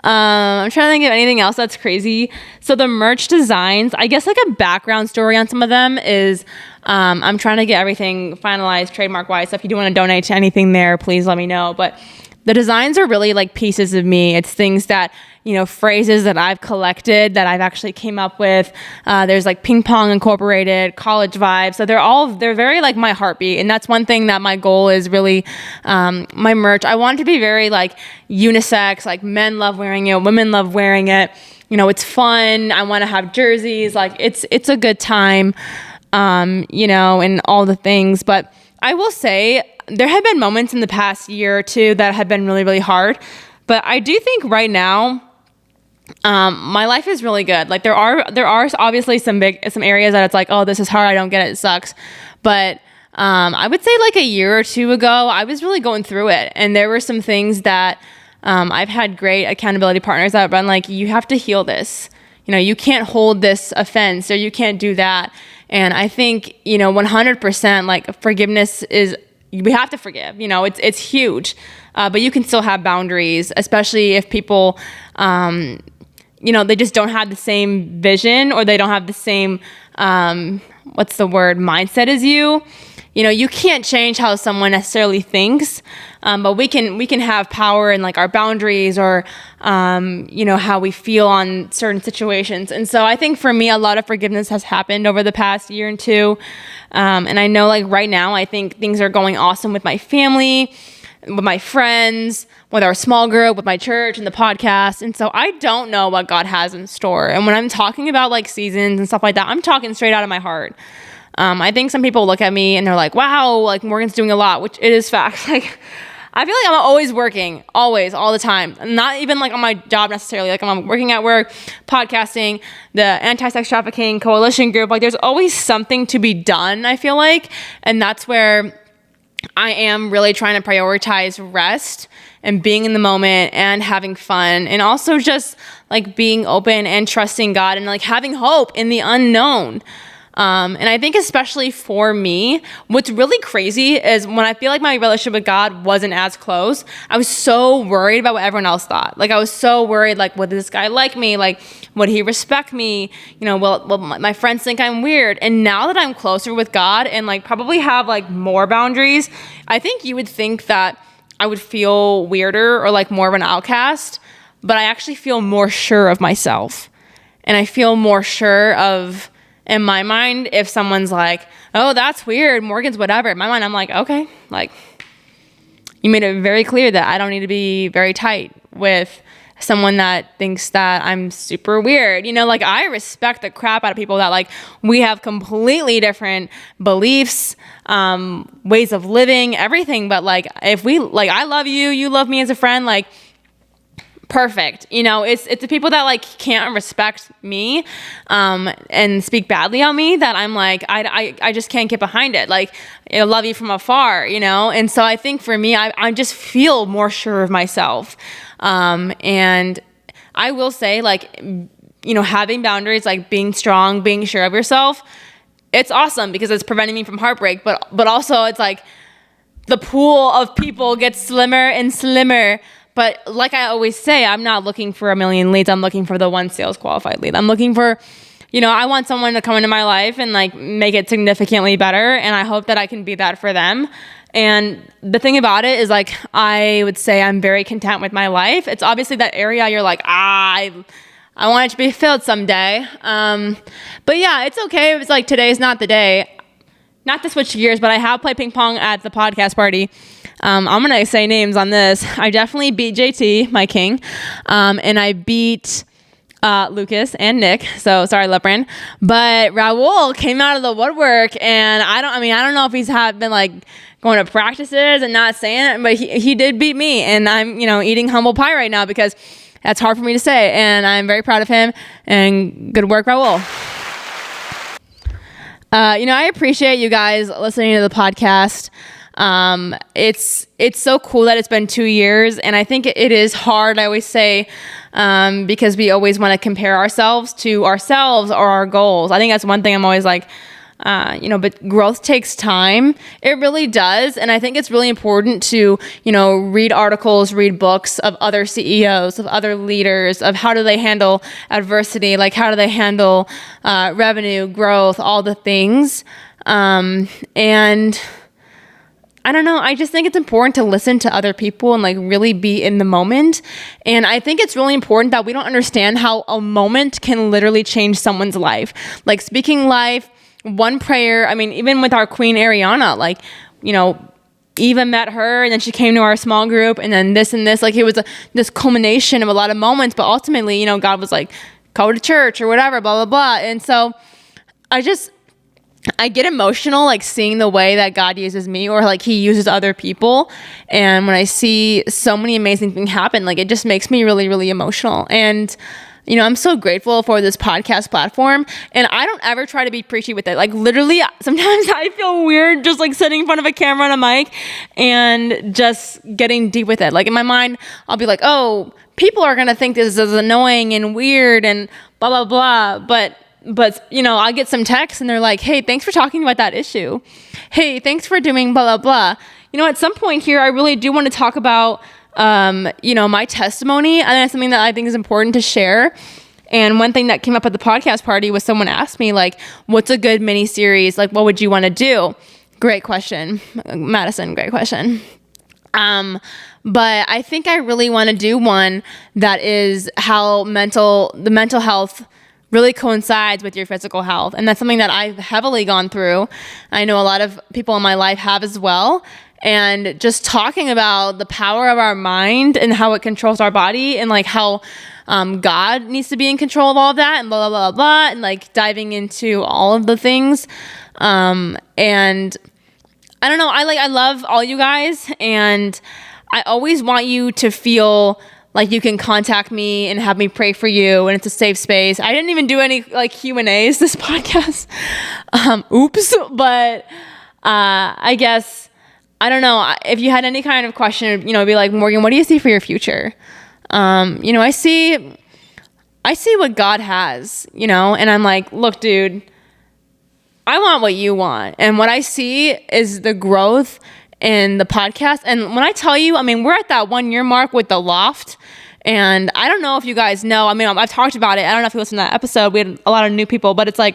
I'm trying to think of anything else that's crazy. So the merch designs, I guess like a background story on some of them is, I'm trying to get everything finalized trademark wise. So if you do want to donate to anything there, please let me know. But the designs are really like pieces of me. It's things that, phrases that I've collected that I've actually came up with. There's like ping pong incorporated, college vibes. So they're very like my heartbeat. And that's one thing that my goal is really, my merch. I want it to be very like unisex, like men love wearing it, women love wearing it. It's fun. I want to have jerseys. Like it's a good time, and all the things. But I will say there have been moments in the past year or two that have been really, really hard. But I do think right now, my life is really good. Like there are obviously some areas that it's like, oh, this is hard, I don't get it, it sucks. But I would say like a year or two ago, I was really going through it, and there were some things that I've had great accountability partners that have been like, you have to heal this. You can't hold this offense, or you can't do that. And I think 100% like forgiveness is, we have to forgive. It's huge, but you can still have boundaries, especially if people they just don't have the same vision, or they don't have the same mindset as you. You can't change how someone necessarily thinks, but we can have power in like our boundaries, or how we feel on certain situations. And so I think for me, a lot of forgiveness has happened over the past year and two. And I know like right now, I think things are going awesome with my family, with my friends, with our small group, with my church and the podcast. And so I don't know what God has in store. And when I'm talking about like seasons and stuff like that, I'm talking straight out of my heart. I think some people look at me and they're like, wow, like Morgan's doing a lot, which it is facts. Like, I feel like I'm always working, always, all the time. Not even like on my job necessarily. Like I'm working at work, podcasting, the anti-sex trafficking coalition group. Like there's always something to be done, I feel like. And that's where I am really trying to prioritize rest and being in the moment and having fun, and also just like being open and trusting God, and like having hope in the unknown. And I think especially for me, what's really crazy is when I feel like my relationship with God wasn't as close, I was so worried about what everyone else thought. Like I was so worried, like, would this guy like me? Like, would he respect me? Will my friends think I'm weird? And now that I'm closer with God and like probably have like more boundaries, I think you would think that I would feel weirder or like more of an outcast, but I actually feel more sure of myself. And I feel more sure of, in my mind, if someone's like, oh, that's weird, Morgan's whatever. In my mind, I'm like, okay, like you made it very clear that I don't need to be very tight with someone that thinks that I'm super weird. Like I respect the crap out of people that like we have completely different beliefs, ways of living, everything. But like if we like, I love you, you love me as a friend, like perfect. It's the people that like can't respect me and speak badly on me that I'm like, I just can't get behind it. Like I love you from afar, And so I think for me, I just feel more sure of myself. And I will say like, having boundaries, like being strong, being sure of yourself, it's awesome because it's preventing me from heartbreak. But also it's like the pool of people gets slimmer and slimmer. But like I always say, I'm not looking for a million leads. I'm looking for the one sales qualified lead. I'm looking for, I want someone to come into my life and like make it significantly better. And I hope that I can be that for them. And the thing about it is like, I would say I'm very content with my life. It's obviously that area you're like, I want it to be filled someday. But yeah, it's okay. It's like, today's not the day. Not to switch gears, but I have played ping pong at the podcast party. I'm going to say names on this. I definitely beat JT, my king. And I beat Lucas and Nick. So sorry, Leprin. But Raul came out of the woodwork, and I don't know if he's been like going to practices and not saying it, but he did beat me. And I'm, eating humble pie right now because that's hard for me to say. And I'm very proud of him, and good work, Raul. I appreciate you guys listening to the podcast. It's so cool that it's been 2 years, and I think it is hard, I always say, because we always want to compare ourselves to ourselves or our goals. I think that's one thing I'm always like, but growth takes time. It really does. And I think it's really important to, read articles, read books of other CEOs, of other leaders, of how do they handle adversity? Like how do they handle, revenue, growth, all the things. And I don't know. I just think it's important to listen to other people and like really be in the moment. And I think it's really important that we don't understand how a moment can literally change someone's life. Like speaking life, one prayer. I mean, even with our queen Ariana, like, Eva met her and then she came to our small group and then this and this, like it was this culmination of a lot of moments. But ultimately, God was like, go to church or whatever, blah, blah, blah. And so I get emotional, like seeing the way that God uses me or like he uses other people. And when I see so many amazing things happen, like it just makes me really, really emotional. And I'm so grateful for this podcast platform, and I don't ever try to be preachy with it. Like literally, sometimes I feel weird just like sitting in front of a camera and a mic and just getting deep with it. Like in my mind, I'll be like, oh, people are going to think this is annoying and weird and blah, blah, blah. But I get some texts and they're like, hey, thanks for talking about that issue. Hey, thanks for doing blah, blah, blah. At some point here, I really do want to talk about my testimony. And that's something that I think is important to share. And one thing that came up at the podcast party was someone asked me, like, what's a good mini series? Like, what would you want to do? Great question, Madison. Great question. But I think I really want to do one that is how the mental health really coincides with your physical health. And that's something that I've heavily gone through. I know a lot of people in my life have as well. And just talking about the power of our mind and how it controls our body and like how God needs to be in control of all of that and blah, blah, blah, blah, and like diving into all of the things. And I don't know, I love all you guys, and I always want you to feel like you can contact me and have me pray for you, and it's a safe space. I didn't even do any like Q&As this podcast. Oops. But I guess, I don't know, if you had any kind of question, be like, Morgan, what do you see for your future? I see what God has, and I'm like, look, dude, I want what you want. And what I see is the growth in the podcast. And when I tell you, we're at that 1 year mark with the loft. And I don't know if you guys know, I've talked about it. I don't know if you listened to that episode. We had a lot of new people, but it's like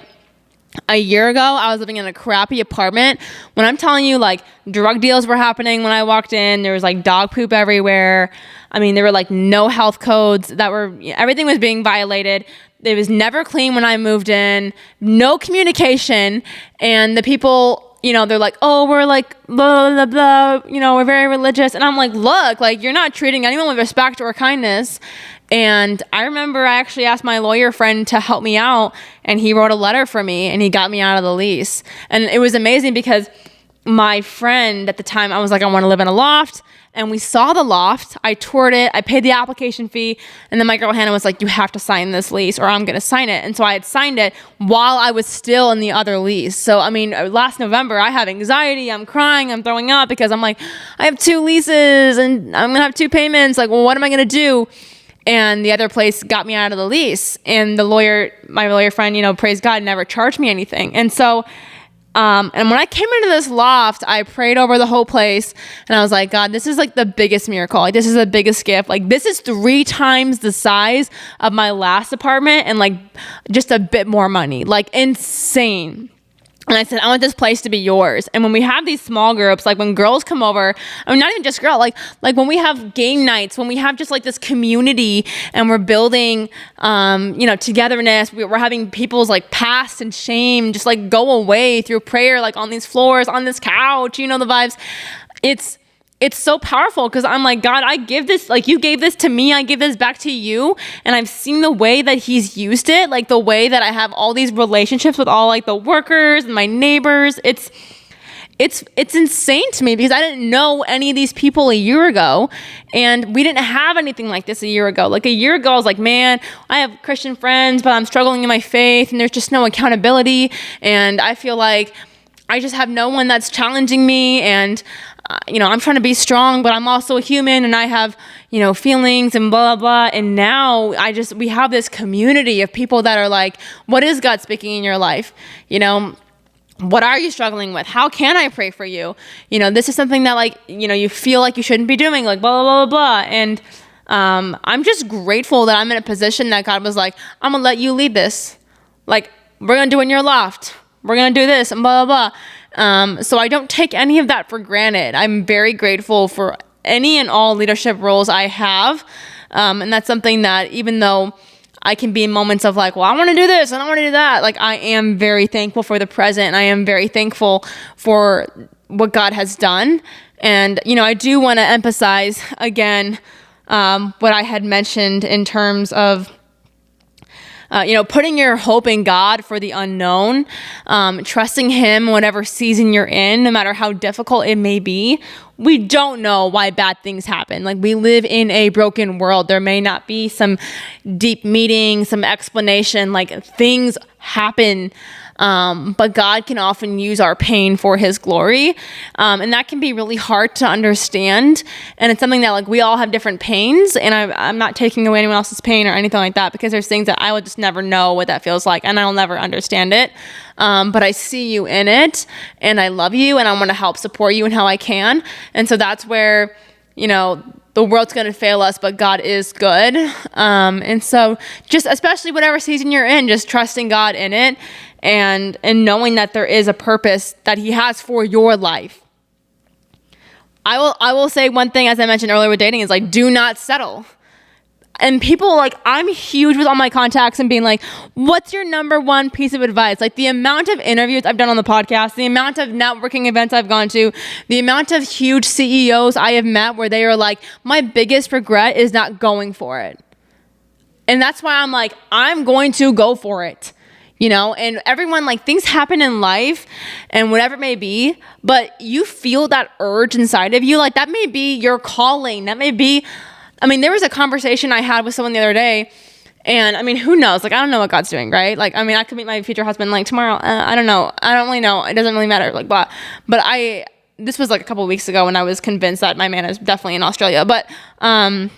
a year ago, I was living in a crappy apartment. When I'm telling you, like, drug deals were happening when I walked in. There was like dog poop everywhere. There were like no health codes everything was being violated. It was never clean when I moved in, no communication. And the people, they're like, oh, we're like, blah, blah, blah, we're very religious. And I'm like, look, like, you're not treating anyone with respect or kindness. And I remember I actually asked my lawyer friend to help me out, and he wrote a letter for me and he got me out of the lease. And it was amazing because my friend at the time, I was like, I want to live in a loft. And we saw the loft. I toured it. I paid the application fee. And then my girl Hannah was like, you have to sign this lease or I'm going to sign it. And so I had signed it while I was still in the other lease. So, last November, I have anxiety. I'm crying. I'm throwing up because I'm like, I have 2 leases and I'm going to have 2 payments. Like, well, what am I going to do? And the other place got me out of the lease. And my lawyer friend, praise God, never charged me anything. And so, and when I came into this loft, I prayed over the whole place and I was like, God, this is like the biggest miracle. Like, this is the biggest gift. Like, this is 3 times the size of my last apartment and like just a bit more money, like insane. And I said, I want this place to be yours. And when we have these small groups, like when girls come over, not even just girls, like when we have game nights, when we have just like this community and we're building, togetherness, we're having people's like past and shame just like go away through prayer, like on these floors, on this couch, the vibes. It's so powerful because I'm like, God, I give this, like you gave this to me, I give this back to you. And I've seen the way that he's used it, like the way that I have all these relationships with all like the workers and my neighbors. It's insane to me because I didn't know any of these people a year ago, and we didn't have anything like this a year ago. Like a year ago, I was like, man, I have Christian friends, but I'm struggling in my faith and there's just no accountability. And I feel like I just have no one that's challenging me, and I'm trying to be strong, but I'm also a human and I have, feelings and blah, blah, blah. And now we have this community of people that are like, what is God speaking in your life? What are you struggling with? How can I pray for you? This is something that like, you feel like you shouldn't be doing, like blah, blah, blah, blah. And I'm just grateful that I'm in a position that God was like, I'm going to let you lead this. Like, we're going to do it in your loft. We're going to do this and blah, blah, blah. So I don't take any of that for granted. I'm very grateful for any and all leadership roles I have. And that's something that even though I can be in moments of like, well, I want to do this and I want to do that. Like, I am very thankful for the present. And I am very thankful for what God has done. And, I do want to emphasize again, what I had mentioned in terms of putting your hope in God for the unknown, trusting him whatever season you're in, no matter how difficult it may be. We don't know why bad things happen. Like, we live in a broken world. There may not be some deep meaning, some explanation, like things happen. But God can often use our pain for his glory. And that can be really hard to understand. And it's something that, like, we all have different pains, and I'm not taking away anyone else's pain or anything like that, because there's things that I will just never know what that feels like, and I'll never understand it. But I see you in it, and I love you, and I want to help support you in how I can. And so that's where, the world's going to fail us, but God is good. And so just, especially whatever season you're in, just trusting God in it, and knowing that there is a purpose that he has for your life. I will say one thing, as I mentioned earlier with dating, is like, do not settle. And people, like, I'm huge with all my contacts and being like, what's your number one piece of advice? Like, the amount of interviews I've done on the podcast, the amount of networking events I've gone to, the amount of huge CEOs I have met where they are like, my biggest regret is not going for it. And that's why I'm like, I'm going to go for it. And everyone, like, things happen in life and whatever it may be, but you feel that urge inside of you. Like, that may be your calling. That may be, there was a conversation I had with someone the other day, and who knows? Like, I don't know what God's doing, right? Like, I could meet my future husband, like, tomorrow. I don't know. I don't really know. It doesn't really matter, like, blah. But this was like a couple of weeks ago when I was convinced that my man is definitely in Australia. But I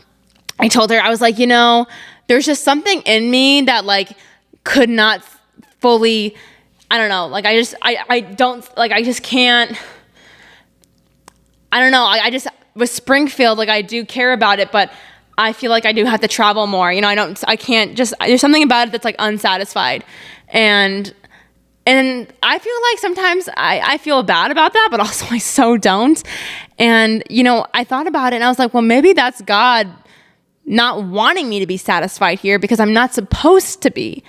told her, I was like, there's just something in me that, like, could not fully, I don't know, like, I just can't, I don't know, I just, with Springfield, like, I do care about it, but I feel like I do have to travel more, I can't just, there's something about it that's, like, unsatisfied, and I feel like sometimes I feel bad about that, but also I so don't, and, I thought about it, and I was like, well, maybe that's God not wanting me to be satisfied here, because I'm not supposed to be.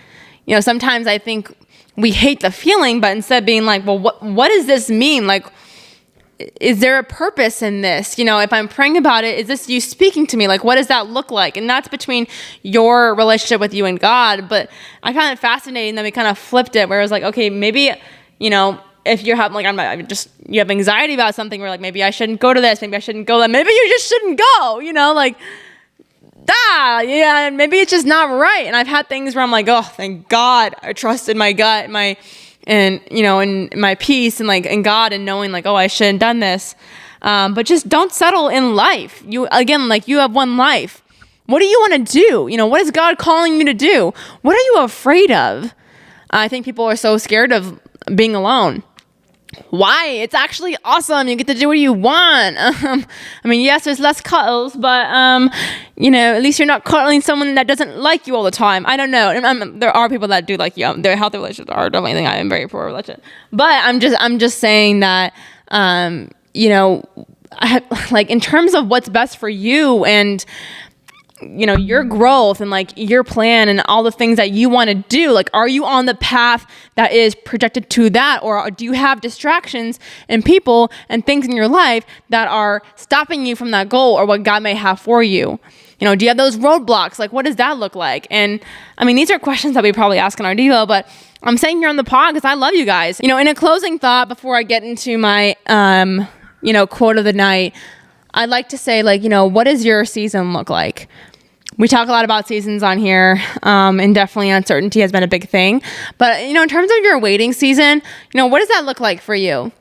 Sometimes I think we hate the feeling, but instead being like, well, what does this mean? Like, is there a purpose in this? If I'm praying about it, is this you speaking to me? Like, what does that look like? And that's between your relationship with you and God. But I found it fascinating that we kind of flipped it, where it was like, okay, maybe, if you're having, like, you have anxiety about something, where, like, maybe I shouldn't go to this, maybe I shouldn't go that, maybe you just shouldn't go, like, yeah, maybe it's just not right. And I've had things where I'm like, oh, thank God I trusted my gut, and my peace, and, like, in God, and knowing, like, oh, I shouldn't have done this. But just don't settle in life. You have one life. What do you want to do? What is God calling you to do? What are you afraid of? I think people are so scared of being alone. Why? It's actually awesome. You get to do what you want. Yes, there's less cuddles, but, at least you're not cuddling someone that doesn't like you all the time. I don't know. There are people that do like you. Their healthy relationships are definitely thing. I am very pro relationship. But I'm just saying that, like, in terms of what's best for you and, your growth and, like, your plan and all the things that you want to do, like, are you on the path that is projected to that, or do you have distractions and people and things in your life that are stopping you from that goal or what God may have for you? Do you have those roadblocks? Like, what does that look like? And these are questions that we probably ask in our Devo, but I'm saying here on the pod because I love you guys. In a closing thought before I get into my, quote of the night, I'd like to say, like, what does your season look like? We talk a lot about seasons on here, and definitely uncertainty has been a big thing. But, in terms of your waiting season, what does that look like for you?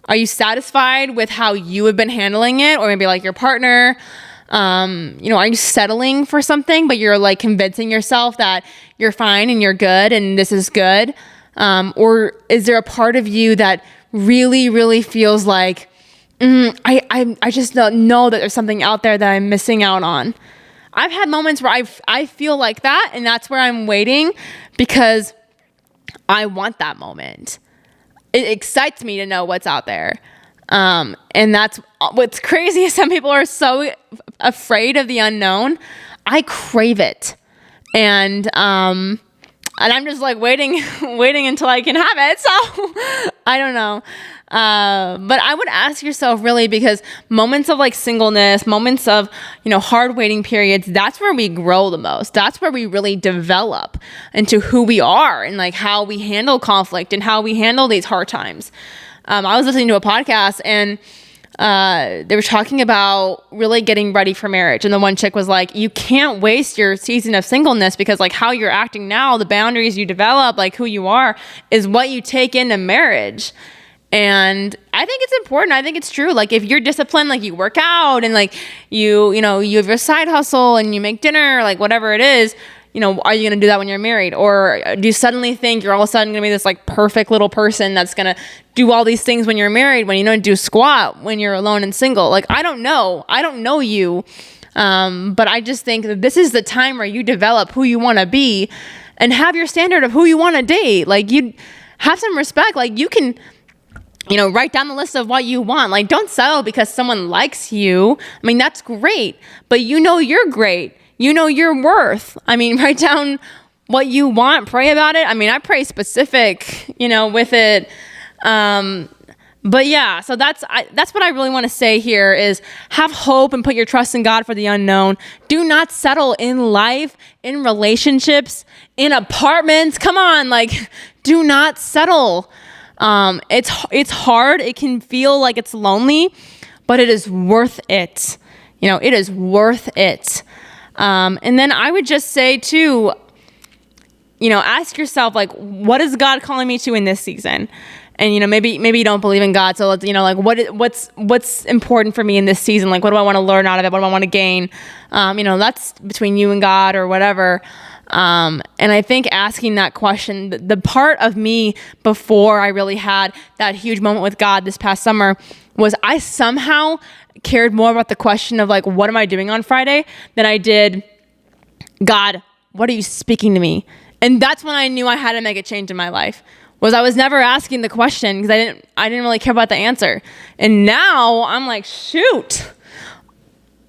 Are you satisfied with how you have been handling it? Or maybe, like, your partner? Are you settling for something, but you're, like, convincing yourself that you're fine and you're good and this is good? Or is there a part of you that really, really feels like, I just don't know that there's something out there that I'm missing out on? I've had moments where I feel like that, and that's where I'm waiting because I want that moment. It excites me to know what's out there. And that's what's crazy is some people are so afraid of the unknown. I crave it. And and I'm just like waiting until I can have it. So I don't know. But I would ask yourself really, because moments of like singleness, moments of, hard waiting periods, that's where we grow the most. That's where we really develop into who we are and like how we handle conflict and how we handle these hard times. I was listening to a podcast and they were talking about really getting ready for marriage. And the one chick was like, you can't waste your season of singleness, because like how you're acting now, the boundaries you develop, like who you are, is what you take into marriage. And I think it's important. I think it's true. Like if you're disciplined, like you work out and like you have your side hustle and you make dinner, like whatever it is, are you going to do that when you're married? Or do you suddenly think you're all of a sudden going to be this like perfect little person that's going to do all these things when you're married, when you don't do squat when you're alone and single? Like, I don't know you. But I just think that this is the time where you develop who you want to be and have your standard of who you want to date. Like you have some respect. Like you can, write down the list of what you want. Like don't settle because someone likes you. I mean, that's great, but you're great. Your worth. I mean, write down what you want, pray about it. I mean, I pray specific, with it. But yeah, so that's what I really want to say here is have hope and put your trust in God for the unknown. Do not settle in life, in relationships, in apartments. Come on, like do not settle. It's hard. It can feel like it's lonely, but it is worth it. It is worth it. And then I would just say too, ask yourself, like, what is God calling me to in this season? And, maybe you don't believe in God. So let's, like what's important for me in this season? Like, what do I want to learn out of it? What do I want to gain? That's between you and God or whatever. And I think asking that question, the part of me before I really had that huge moment with God this past summer was I somehow cared more about the question of like, what am I doing on Friday than I did, God, what are you speaking to me? And that's when I knew I had to make a change in my life. Was I was never asking the question because I didn't really care about the answer. And now I'm like, shoot,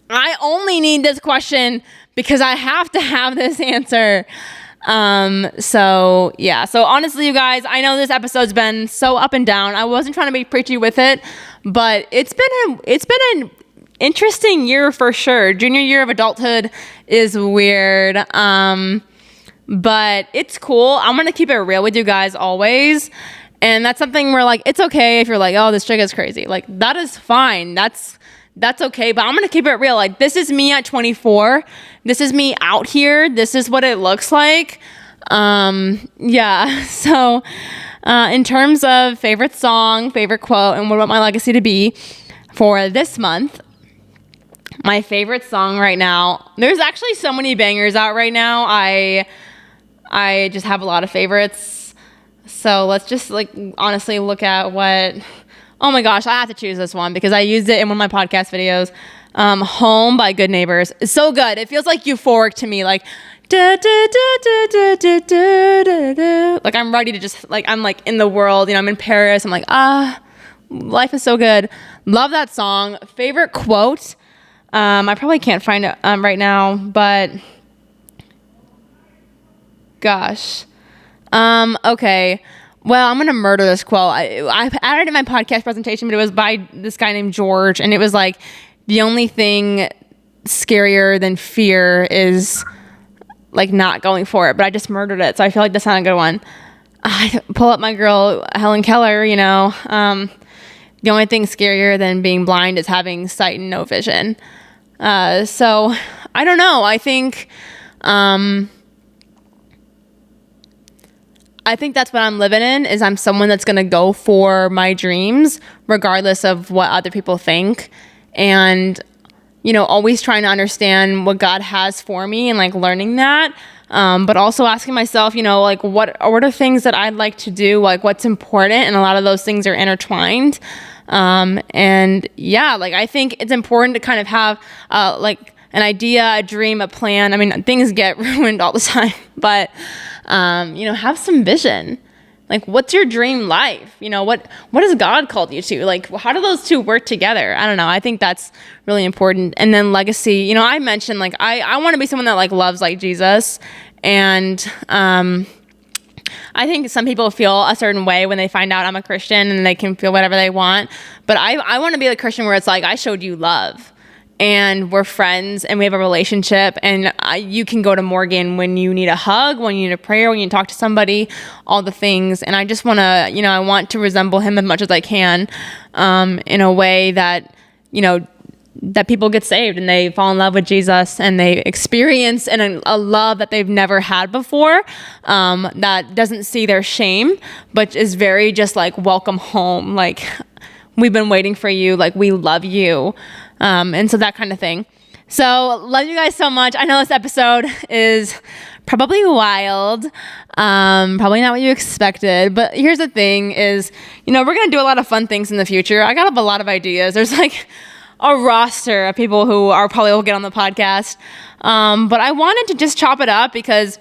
I only need this question because I have to have this answer. So honestly, you guys, I know this episode's been so up and down. I wasn't trying to be preachy with it, but it's been an interesting year for sure. Junior year of adulthood is weird. But it's cool. I'm going to keep it real with you guys always. And that's something where like, it's okay if you're like, oh, this chick is crazy. Like that is fine. That's okay. But I'm going to keep it real. Like this is me at 24. This is me out here. This is what it looks like. So, in terms of favorite song, favorite quote, and what about my legacy to be for this month, my favorite song right now, there's actually so many bangers out right now. I just have a lot of favorites. So let's just like honestly look at oh my gosh, I have to choose this one because I used it in one of my podcast videos. Home by Good Neighbors. It's so good. It feels like euphoric to me. Like, da, da, da, da, da, da, da, da, da. Like I'm ready to just like, I'm like in the world, I'm in Paris. I'm like, life is so good. Love that song. Favorite quote. I probably can't find it right now, but gosh. Okay. Well, I'm going to murder this quote. I've added it in my podcast presentation, but it was by this guy named George. And it was like, the only thing scarier than fear is like not going for it. But I just murdered it. So I feel like that's not a good one. I pull up my girl, Helen Keller, the only thing scarier than being blind is having sight and no vision. So I don't know. I think that's what I'm living in, is I'm someone that's going to go for my dreams regardless of what other people think. And, always trying to understand what God has for me and like learning that. But also asking myself, like what are things that I'd like to do? Like what's important? And a lot of those things are intertwined. And yeah, like I think it's important to kind of have, like an idea, a dream, a plan. I mean, things get ruined all the time, but, have some vision. Like, what's your dream life? What has God called you to? Like, how do those two work together? I don't know. I think that's really important. And then legacy, I mentioned, like, I want to be someone that, like, loves like Jesus. And, I think some people feel a certain way when they find out I'm a Christian and they can feel whatever they want. But I want to be the Christian where it's like, I showed you love and we're friends and we have a relationship, and you can go to Morgan when you need a hug, when you need a prayer, when you talk to somebody, all the things. And I just want to, you know, I want to resemble him as much as I can, in a way that, you know, that people get saved and they fall in love with Jesus and they experience a love that they've never had before, that doesn't see their shame, but is very just like, welcome home. Like, we've been waiting for you. Like, we love you. And so that kind of thing. So love you guys so much. I know this episode is probably wild, probably not what you expected, but here's the thing is, you know, we're going to do a lot of fun things in the future. I got a lot of ideas. There's like a roster of people who are probably will get on the podcast. But I wanted to just chop it up because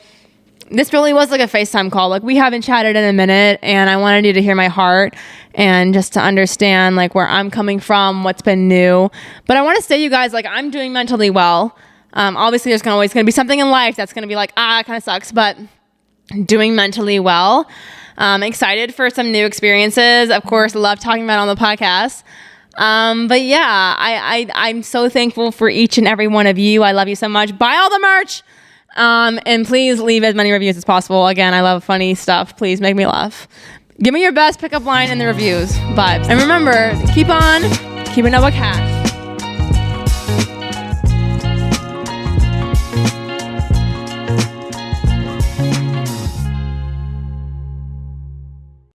this really was like a FaceTime call. Like, we haven't chatted in a minute, and I wanted you to hear my heart and just to understand like where I'm coming from, what's been new. But I want to say, you guys, like, I'm doing mentally well. Obviously there's always going to be something in life that's going to be like, it kind of sucks, but doing mentally well. Excited for some new experiences. Of course, love talking about it on the podcast. But yeah, I'm so thankful for each and every one of you. I love you so much. Buy all the merch. And please leave as many reviews as possible. Again, I love funny stuff. Please make me laugh. Give me your best pickup line in the reviews. Vibes. And remember, keep on keeping up with cash.